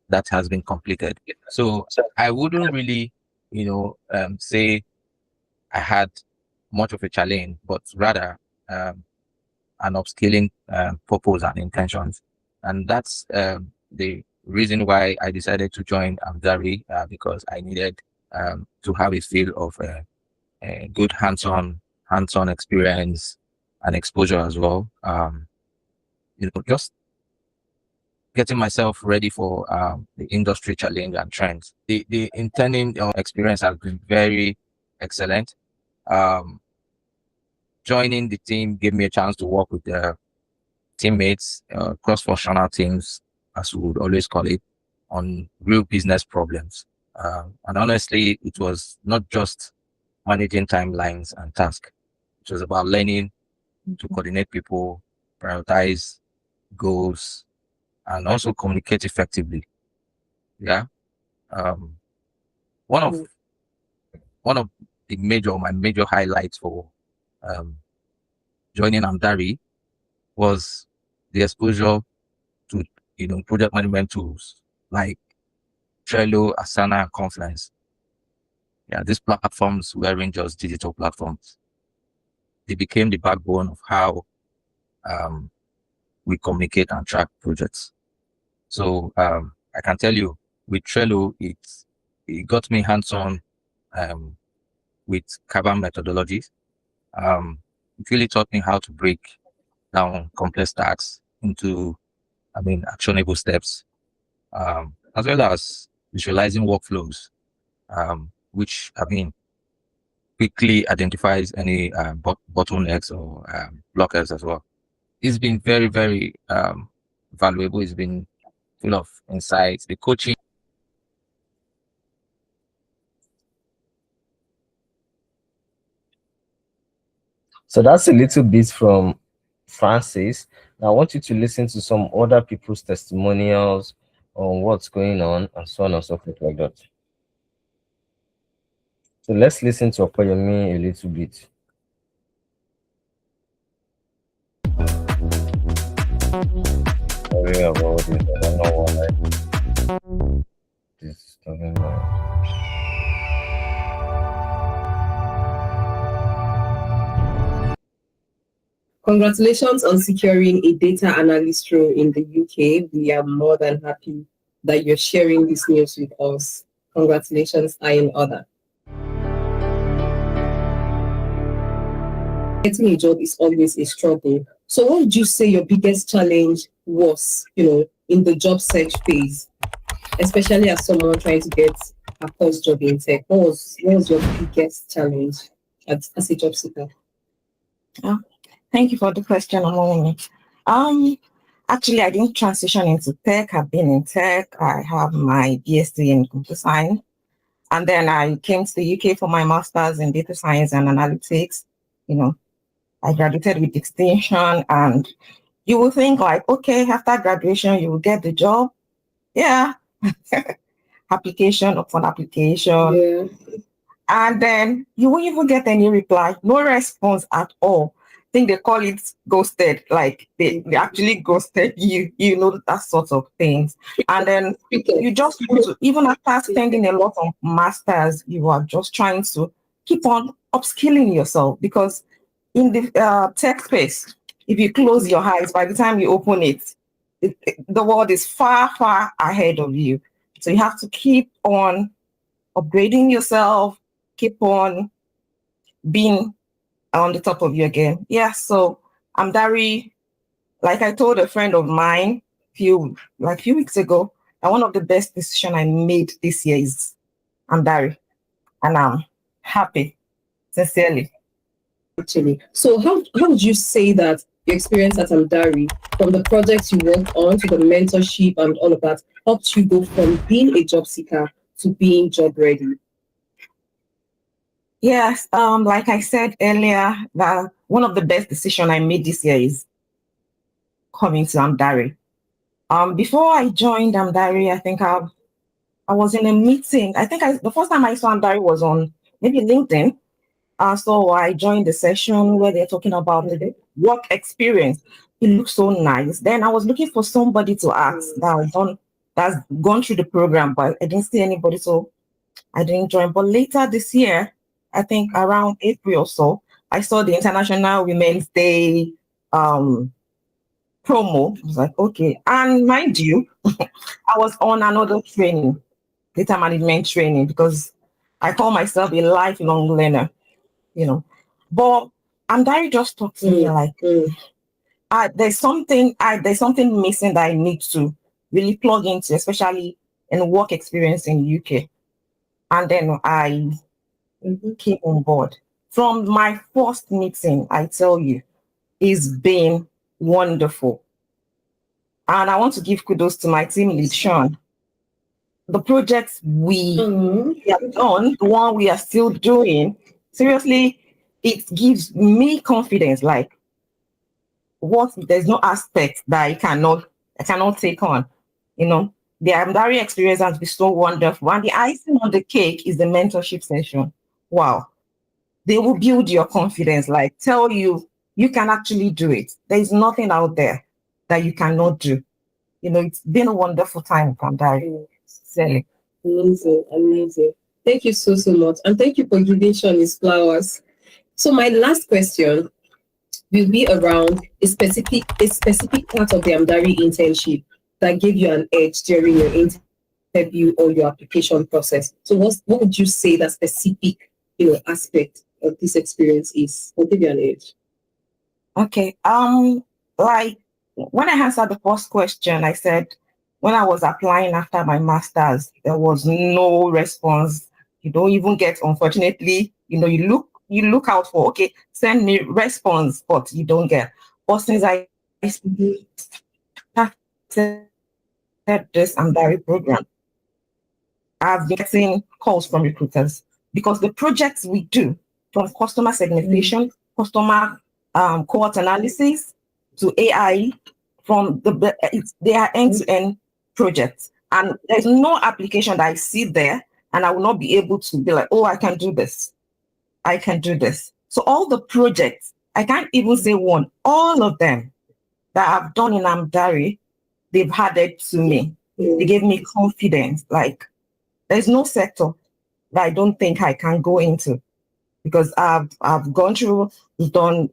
that has been completed. So I wouldn't really, say I had much of a challenge, but rather an upskilling purpose and intentions. And that's the reason why I decided to join Amdari, because I needed to have a feel of a good hands-on experience and exposure as well. Just getting myself ready for the industry challenge and trends. The interning experience has been very excellent. Joining the team gave me a chance to work with the teammates, cross-functional teams, as we would always call it, on real business problems. And honestly, it was not just managing timelines and tasks. It was about learning to coordinate people, prioritize goals, and also communicate effectively. Yeah. One of my major highlights for um, joining Amdari was the exposure to project management tools like Trello, Asana, and Confluence. Yeah, these platforms weren't just digital platforms. They became the backbone of how we communicate and track projects. So I can tell you, with Trello, it got me hands-on with Kanban methodologies. It really taught me how to break down complex tasks into, actionable steps, as well as visualizing workflows, which quickly identifies any bottlenecks or blockers as well. It's been very, very valuable. It's been full of insights. The coaching. So that's a little bit from Francis. Now I want you to listen to some other people's testimonials on what's going on and so on and so forth like that. So let's listen to Okoyomi a little bit. Sorry about this. I don't know why this is talking about. Congratulations on securing a data analyst role in the UK. We are more than happy that you're sharing this news with us. Congratulations are in order. Getting a job is always a struggle. So what would you say your biggest challenge was, in the job search phase, especially as someone trying to get a first job in tech? What was your biggest challenge as a job seeker? Thank you for the question, Amoni. Actually, I didn't transition into tech. I've been in tech. I have my BSc in computer science. And then I came to the UK for my master's in data science and analytics. I graduated with distinction, and you will think like, okay, after graduation, you will get the job. Yeah. Application upon application. Yeah. And then you won't even get any reply, no response at all. I think they call it ghosted, like they actually ghosted you, that sort of things. And then you just want to, even after spending a lot of masters, you are just trying to keep on upskilling yourself, because in the tech space, if you close your eyes, by the time you open it, the world is far, far ahead of you. So you have to keep on upgrading yourself, keep on being on the top of you again. Yeah, so Amdari, like I told a friend of mine few weeks ago, that one of the best decisions I made this year is Amdari. And I'm happy, sincerely. Actually, so how would you say that your experience at Amdari, from the projects you worked on to the mentorship and all of that, helped you go from being a job seeker to being job ready? Yes, like I said earlier, that one of the best decisions I made this year is coming to Amdari. Before I joined Amdari, I think I was in a meeting. I think the first time I saw Amdari was on maybe LinkedIn. So I joined the session where they're talking about the work experience. it looked so nice. Then I was looking for somebody to ask that's gone through the program, but I didn't see anybody, so I didn't join. But later this year, I think around April or so, I saw the International Women's Day promo. I was like, okay. And mind you, I was on another training, data management training, because I call myself a lifelong learner, you know. But Amdari just talked to me like, there's something missing that I need to really plug into, especially in work experience in UK. And then I came on board. From my first meeting, I tell you, it's been wonderful. And I want to give kudos to my team lead, Sean. The projects we have done, the one we are still doing, seriously, it gives me confidence. Like, there's no aspect that I cannot take on. You know, the Amdari experience has been so wonderful. And the icing on the cake is the mentorship session. Wow. They will build your confidence, like tell you you can actually do it. There's nothing out there that you cannot do. You know, it's been a wonderful time with Amdari. Selling. Amazing. Thank you so much. And thank you for giving Sean his flowers. So my last question will be around a specific part of the Amdari internship that gave you an edge during your interview or your application process. So what would you say that specific, aspect of this experience is? What gave you an edge? Okay. Like when I answered the first question, I said when I was applying after my master's, there was no response. You don't even get, unfortunately, you look out for, okay, send me response, but you don't get. But since I started this Amdari program, I've been getting calls from recruiters because the projects we do, from customer segmentation, customer cohort analysis to AI, they are end-to-end projects. And there's no application that I see there and I will not be able to be like, oh, I can do this. I can do this. So all the projects, I can't even say one, all of them that I've done in Amdari, they've added to me. They gave me confidence. Like, there's no sector that I don't think I can go into because I've gone through, done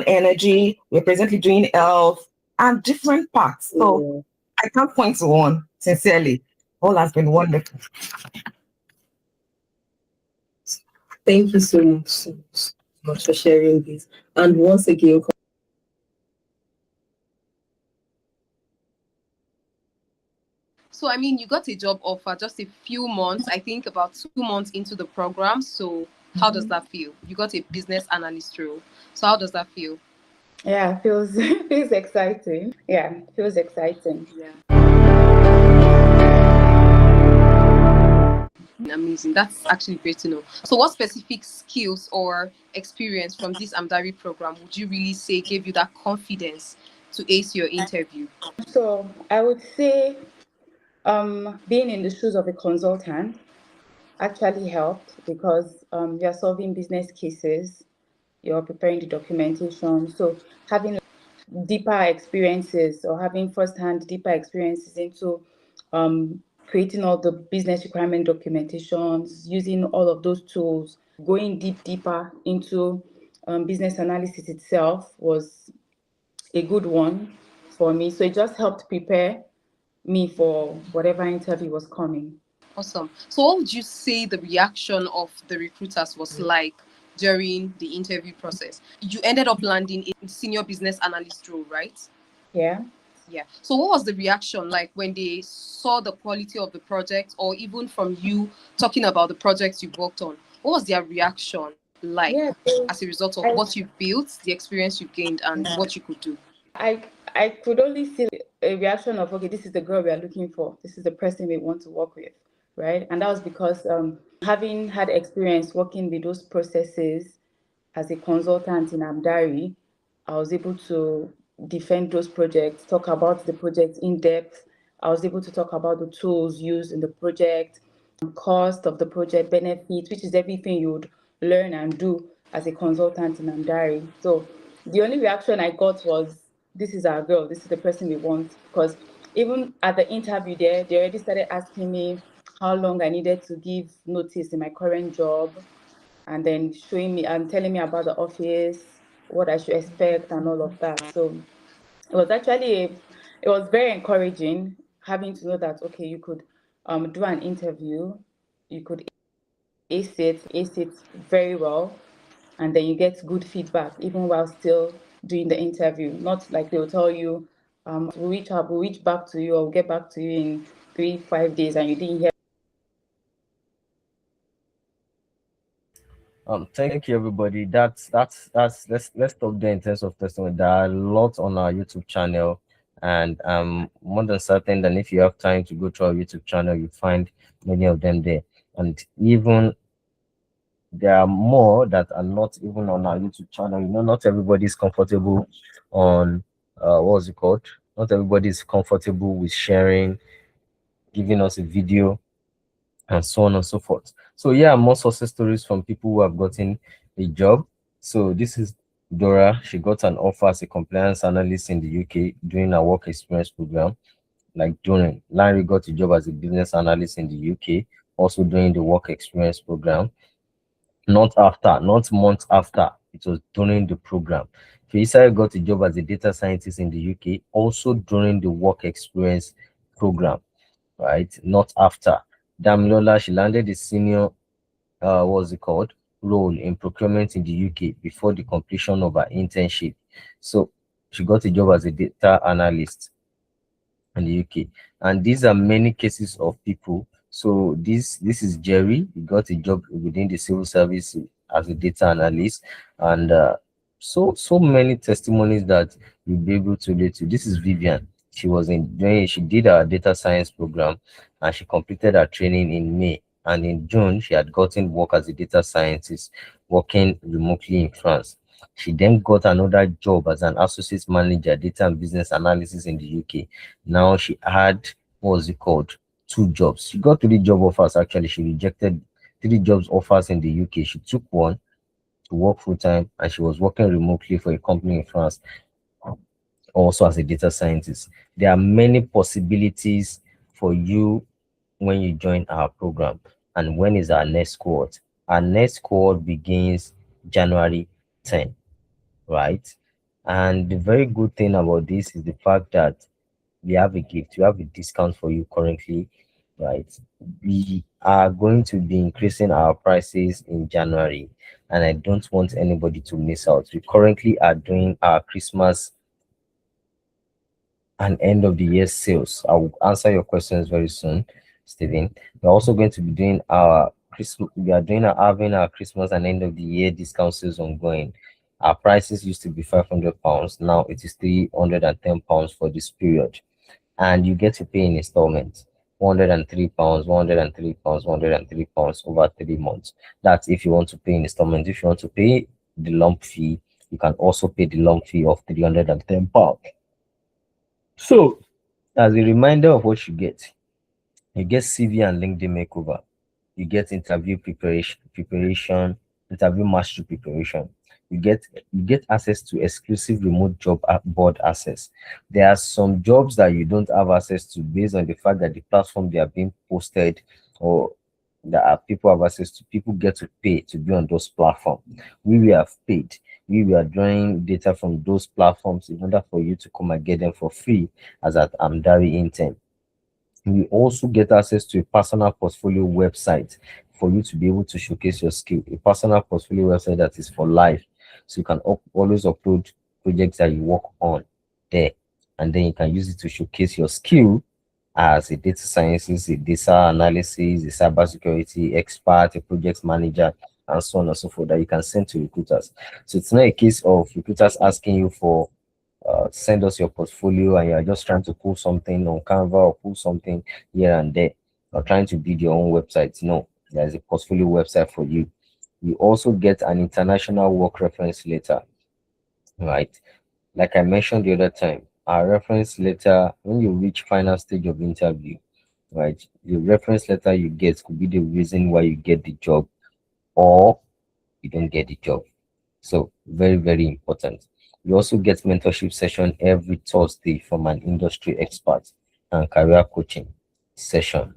energy, we're presently doing health and different parts. So I can't point to one, sincerely. All has been wonderful. Thank you so much for sharing this. And once again, So, I mean, you got a job offer just a few months, I think about 2 months into the program. So, how does that feel? You got a business analyst role. So, how does that feel? Yeah, feels exciting. Yeah, feels exciting. Yeah. Amazing. That's actually great to know. So, what specific skills or experience from this Amdari program would you really say gave you that confidence to ace your interview? So I would say being in the shoes of a consultant actually helped because you're solving business cases, you're preparing the documentation. So having deeper experiences or having first-hand deeper experiences into creating all the business requirement documentations, using all of those tools, going deeper into business analysis itself was a good one for me. So it just helped prepare me for whatever interview was coming. Awesome. So, what would you say the reaction of the recruiters was like during the interview process? You ended up landing in senior business analyst role, right? Yeah. Yeah. So, what was the reaction like when they saw the quality of the project, or even from you talking about the projects you worked on? What was their reaction like as a result of what you built, the experience you gained, and what you could do? I could only see a reaction of, okay, this is the girl we are looking for. This is the person we want to work with, right? And that was because having had experience working with those processes as a consultant in Amdari, I was able to defend those projects, talk about the project in depth. I was able to talk about the tools used in the project, cost of the project, benefits, which is everything you would learn and do as a consultant in Amdari. So the only reaction I got was this is our girl, this is the person we want. Because even at the interview there, they already started asking me how long I needed to give notice in my current job, and then showing me and telling me about the office, what I should expect, and all of that. So it was actually it was very encouraging having to know that okay, you could do an interview, you could ace it very well, and then you get good feedback even while still doing the interview. Not like they'll tell you, we'll reach back to you or we'll get back to you in 3 5 days and you didn't hear. Thank you everybody. That's let's stop there in terms of testimony. There are a lot on our YouTube channel, and more than certain that if you have time to go to our YouTube channel, you find many of them there. And even there are more that are not even on our YouTube channel. You know, not everybody is comfortable on what's it called? Not everybody is comfortable with sharing, giving us a video, and so on and so forth. So yeah, more success stories from people who have gotten a job. So this is Dora. She got an offer as a compliance analyst in the UK during a work experience program. Like during Larry got a job as a business analyst in the UK, also during the work experience program. Not after, not months after, it was during the program. Faisal got a job as a data scientist in the UK, also during the work experience program, right? Not after. Damilola, she landed the senior, what's it called, role in procurement in the UK before the completion of her internship. So she got a job as a data analyst in the UK. And these are many cases of people. So this is Jerry. He got a job within the civil service as a data analyst, and so many testimonies that you'll be able to relate to. This is Vivian. She did her data science program, and she completed her training in May. And in June, she had gotten work as a data scientist, working remotely in France. She then got another job as an associate manager, data and business analysis in the UK. Now she had, what was it called? Two jobs. She got three job offers actually. She rejected three jobs offers in the UK. She took one to work full time, and she was working remotely for a company in France, also as a data scientist. There are many possibilities for you when you join our program. And when is our next cohort? Our next cohort begins January 10, right? And the very good thing about this is the fact that we have a gift, we have a discount for you currently, right? We are going to be increasing our prices in January, and I don't want anybody to miss out. We currently are doing our Christmas and end of the year sales. I will answer your questions very soon, Stephen. We're also going to be doing our Christmas, we are doing having our Christmas and end of the year discount sales ongoing. Our prices used to be £500, now it is £310 for this period, and you get to pay in installments. £103, £103, £103 over 3 months. That's if you want to pay in installments. If you want to pay the lump fee, you can also pay the lump fee of £310. So, as a reminder of what you get CV and LinkedIn makeover, you get interview preparation, interview mastery preparation. You get access to exclusive remote job board access. There are some jobs that you don't have access to based on the fact that the platform they are being posted, or that are people have access to. People get to pay to be on those platforms. We have paid. We were drawing data from those platforms in order for you to come and get them for free as at Amdari Intern. We also get access to a personal portfolio website for you to be able to showcase your skill. A personal portfolio website that is for life. So you can always upload projects that you work on there. And then you can use it to showcase your skill as a data scientist, a data analysis, a cybersecurity expert, a project manager, and so on and so forth that you can send to recruiters. So it's not a case of recruiters asking you for send us your portfolio and you're just trying to pull something on Canva or pull something here and there, or trying to build your own website. No, there's a portfolio website for you. You also get an international work reference letter, right? Like I mentioned the other time, our reference letter, when you reach final stage of interview, right, the reference letter you get could be the reason why you get the job, or you don't get the job. So very, very important. You also get mentorship session every Thursday from an industry expert and career coaching session.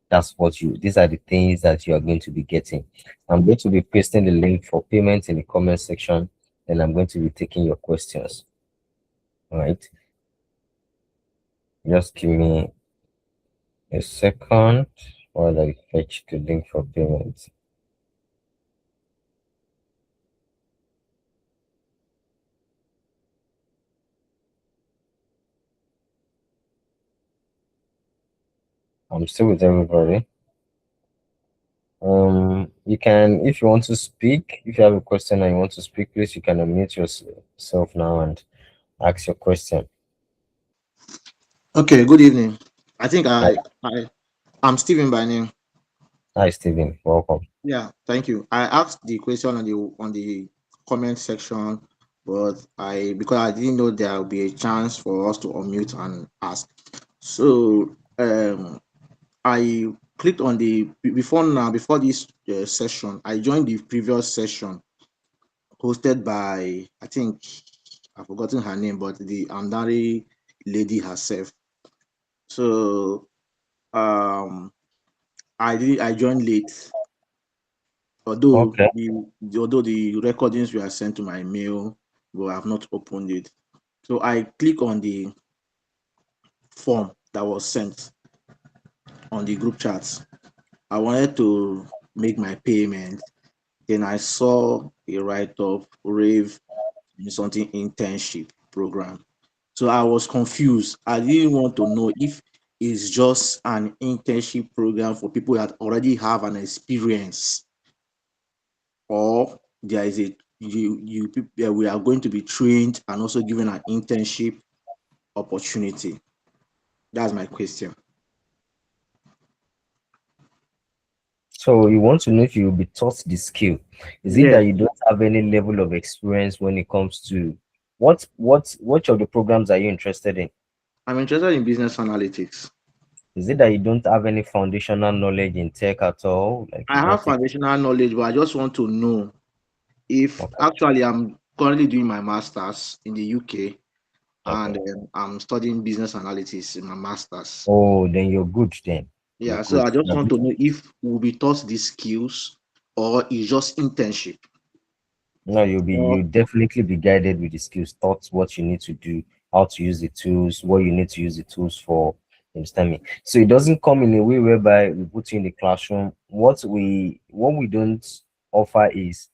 That's what you, these are the things that you are going to be getting. I'm going to be pasting the link for payment in the comment section, and I'm going to be taking your questions. All right. Just give me a second while I fetch the link for payment. I'm still with everybody. You can, if you want to speak, if you have a question and you want to speak, please, you can unmute yourself now and ask your question. Okay, good evening. I think Hi, I'm Stephen by name. hi, Stephen. Welcome. Yeah, thank you. I asked the question on the comment section, but I because I didn't know there will be a chance for us to unmute and ask. So I clicked on the before this session. I joined the previous session hosted by I think I've forgotten her name, but the Andari lady herself. So um I joined late, although Okay. the recordings were sent to my mail, but I have not opened it. So I click on the form that was sent on the group chats. I wanted to make my payment. Then I saw a write-up rave in something internship program. So I was confused. I didn't want to know if it's just an internship program for people that already have an experience, or there is a we are going to be trained and also given an internship opportunity. That's my question. So you want to know if you will be taught the skill. Is it Yes, that you don't have any level of experience when it comes to what of the programs are you interested in? I'm interested in business analytics. Is it that you don't have any foundational knowledge in tech at all? Like I you've not have taken. foundational knowledge, but I just want to know if Okay. actually I'm currently doing my masters in the UK, and Okay. I'm studying business analytics in my masters. Oh, then you're good then. You're Yeah, so good. I just want to know if we'll be taught these skills or it's just internship. No, Or you definitely be guided with the skills, taught what you need to do, how to use the tools, what you need to use the tools for. You understand me? So it doesn't come in a way whereby we put you in the classroom. What we don't offer is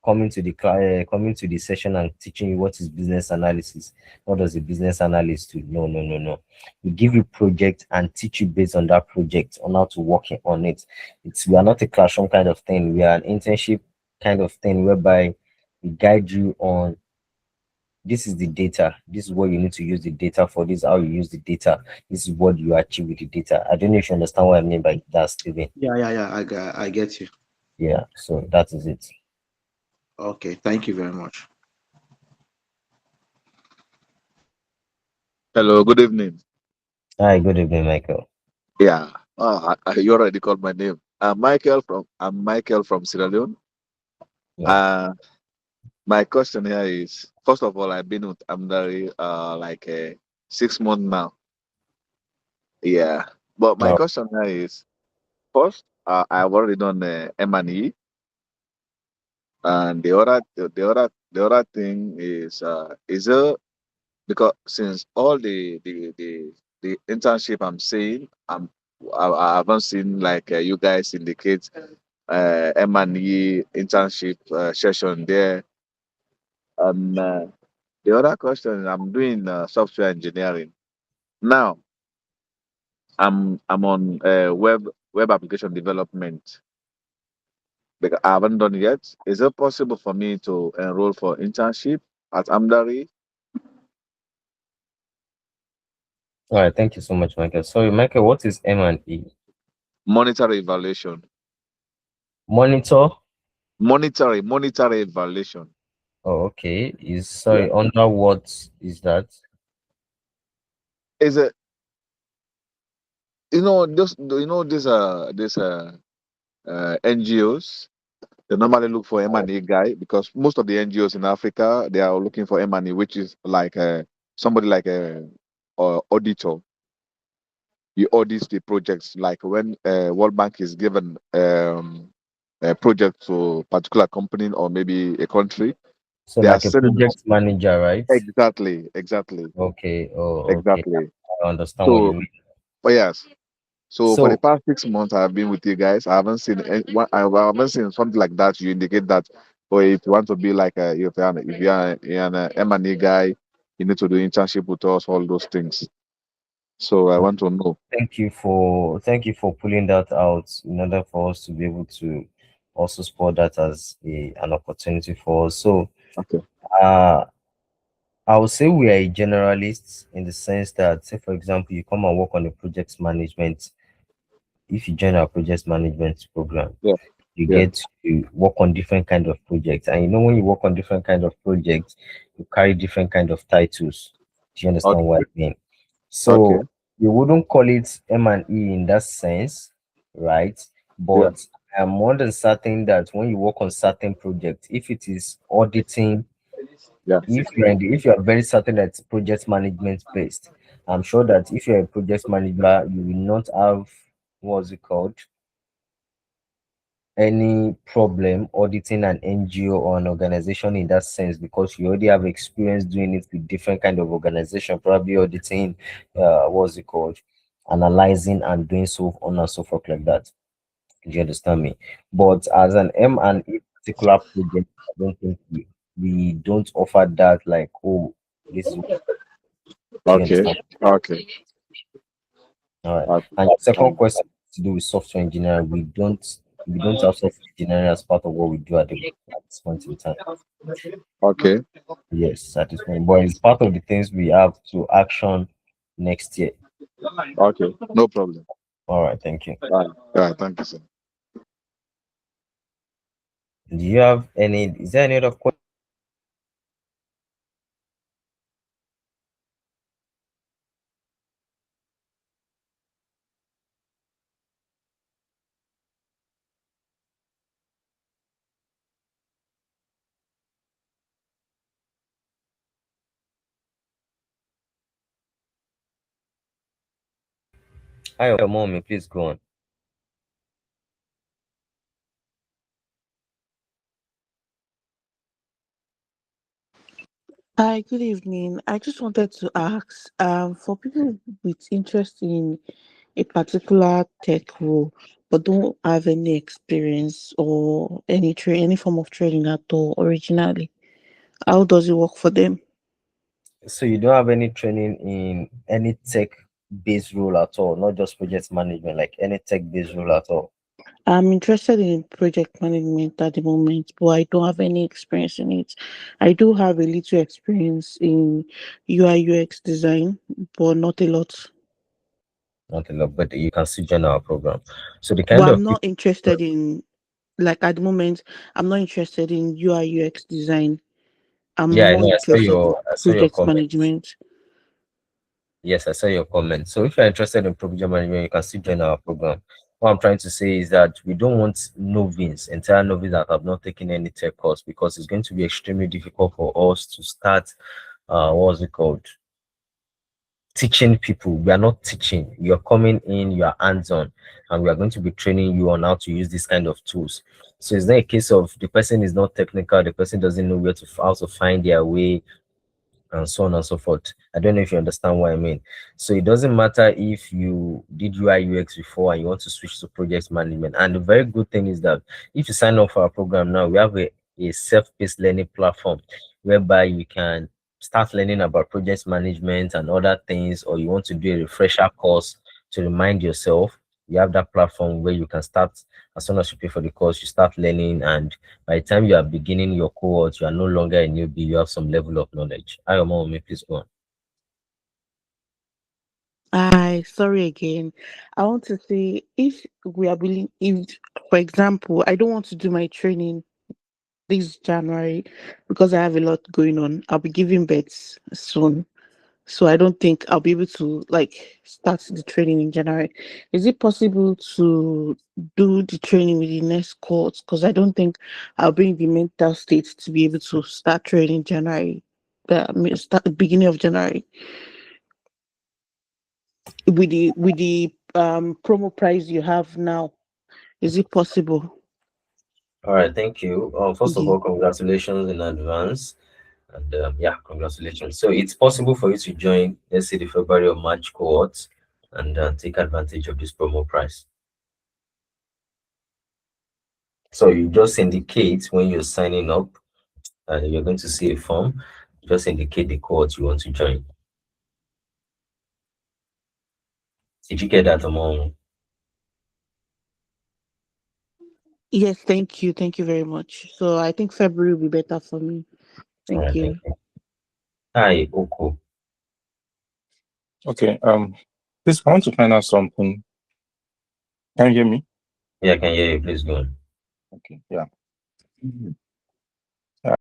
coming to the session and teaching you what is business analysis. What does a business analyst do? No, no, no, no. We give you project and teach you based on that project on how to work on it. We are not a classroom kind of thing. We are an internship kind of thing whereby we guide you on this is the data, this is what you need to use the data for, this is how you use the data, this is what you achieve with the data. I don't know if you understand what I mean by that, Steven. yeah, I get you. Yeah, so that is it. Okay, thank you very much. Hello, good evening. Hi, good evening, Michael. Yeah, you already called my name. I'm Michael from Sierra Leone. Yeah. Uh, my question here is, first of all, I've been with Amdari like 6 months now. Yeah, but my No. question here is, first, I've already done M&E, and the other thing is because since all the internship I'm seeing, I haven't seen like you guys indicate M&E internship session there. The other question, I'm doing software engineering now. I'm on web application development, because I haven't done it yet. Is it possible for me to enroll for internship at Amdari? All right, thank you so much, Michael. Sorry, Michael, what is M&E? Monitor evaluation, Monitor? monitor evaluation. Oh, okay. Yeah, Under what is that? is it this this NGOs? They normally look for M&A guy because most of the NGOs in Africa they are looking for M&A, which is like somebody like a auditor. He audits the projects. Like when World Bank is given a project to particular company or maybe a country, So they are like a selling project manager, right? exactly, Okay. Oh, okay. exactly. I understand what you So, mean. but yes. So for the So past 6 months I've been with you guys, I haven't seen I haven't seen something like that. You indicate that, or if you want to be like you're an M&A guy, you need to do internship with us, all those things. So I want to know. thank you for pulling that out in order for us to be able to also spot that as an opportunity for us. So Okay. uh I would say we are a generalist in the sense that, say for example, you come and work on a project management. If you join our project management program, Yeah. you Yeah. get to work on different kind of projects, and when you work on different kind of projects, you carry different kind of titles. Do you understand Okay. what I mean? Okay. So you wouldn't call it M&E in that sense, right? Yeah. But I'm more than certain that when you work on certain projects, if it is auditing, Yeah. if you are very certain that it's project management based, I'm sure that if you're a project manager, you will not have, what's it called, any problem auditing an NGO or an organization in that sense, because you already have experience doing it with different kind of organization, probably auditing, what's it called, analyzing and doing so on and so forth like that. Do you understand me? But as an M and A particular project, I don't think we don't offer that, like, oh, this is, do you Okay. understand? Okay. All right. Okay. And your second question has to do with software engineering. We don't have software engineering as part of what we do at this point in time. Okay. Yes, at this point. But it's part of the things we have to action next year. Okay. No problem. All right, thank you. All right. Thank you, sir. Do you have any, is there any other question? Hi, mommy, please go on. Hi, good evening. I just wanted to ask, for people with interest in a particular tech role but don't have any experience or any form of training at all originally, how does it work for them? So you don't have any training in any tech based role at all, not just project management, like any tech based role at all. I'm interested in project management at the moment, but I don't have any experience in it. I do have a little experience in UI UX design, but not a lot. Not a lot, but you can still join our program. So the But kind I'm of not people, interested in, like at the moment, I'm not interested in UI UX design. I'm yeah, I more know. interested in I saw your project comments. management. Yes, I saw your comment. So if you're interested in project management, you can still join our program. What I'm trying to say is that we don't want entire novice that have not taken any tech course, because it's going to be extremely difficult for us to start, what's it called, teaching people. We are not teaching. You're coming in, you are hands-on, and we are going to be training you on how to use this kind of tools. So it's not a case of the person is not technical, the person doesn't know how to find their way, and so on and so forth. I don't know if you understand what I mean. So it doesn't matter if you did UI UX before and you want to switch to project management. And the very good thing is that if you sign up for our program now, we have a self-paced learning platform whereby you can start learning about project management and other things, or you want to do a refresher course to remind yourself. You have that platform where you can start as soon as you pay for the course, you start learning, and by the time you are beginning your cohort, you are no longer a newbie, you have some level of knowledge. I am mommy, please go on. I sorry again. I want to say, if we are willing, if for example, I don't want to do my training this January because I have a lot going on. I'll be giving birth soon. So I don't think I'll be able to like start the training in January. Is it possible to do the training with the next course? Because I don't think I'll be in the mental state to be able to start training in January. Start the beginning of January with the promo price you have now. Is it possible? All right, thank you. First of Yeah. all, congratulations in advance. And yeah, congratulations. So it's possible for you to join, let's say, the February or March cohort and take advantage of this promo price. So you just indicate when you're signing up, you're going to see a form. Just indicate the cohort you want to join. Did you get that, Among? Yes, thank you. Thank you very much. So I think February will be better for me. All Thank right, thank you. you. Hi, Oko. Okay. Please, I want to find out something. Can you hear me? Yeah, I can hear you. Please go on. Okay. Yeah.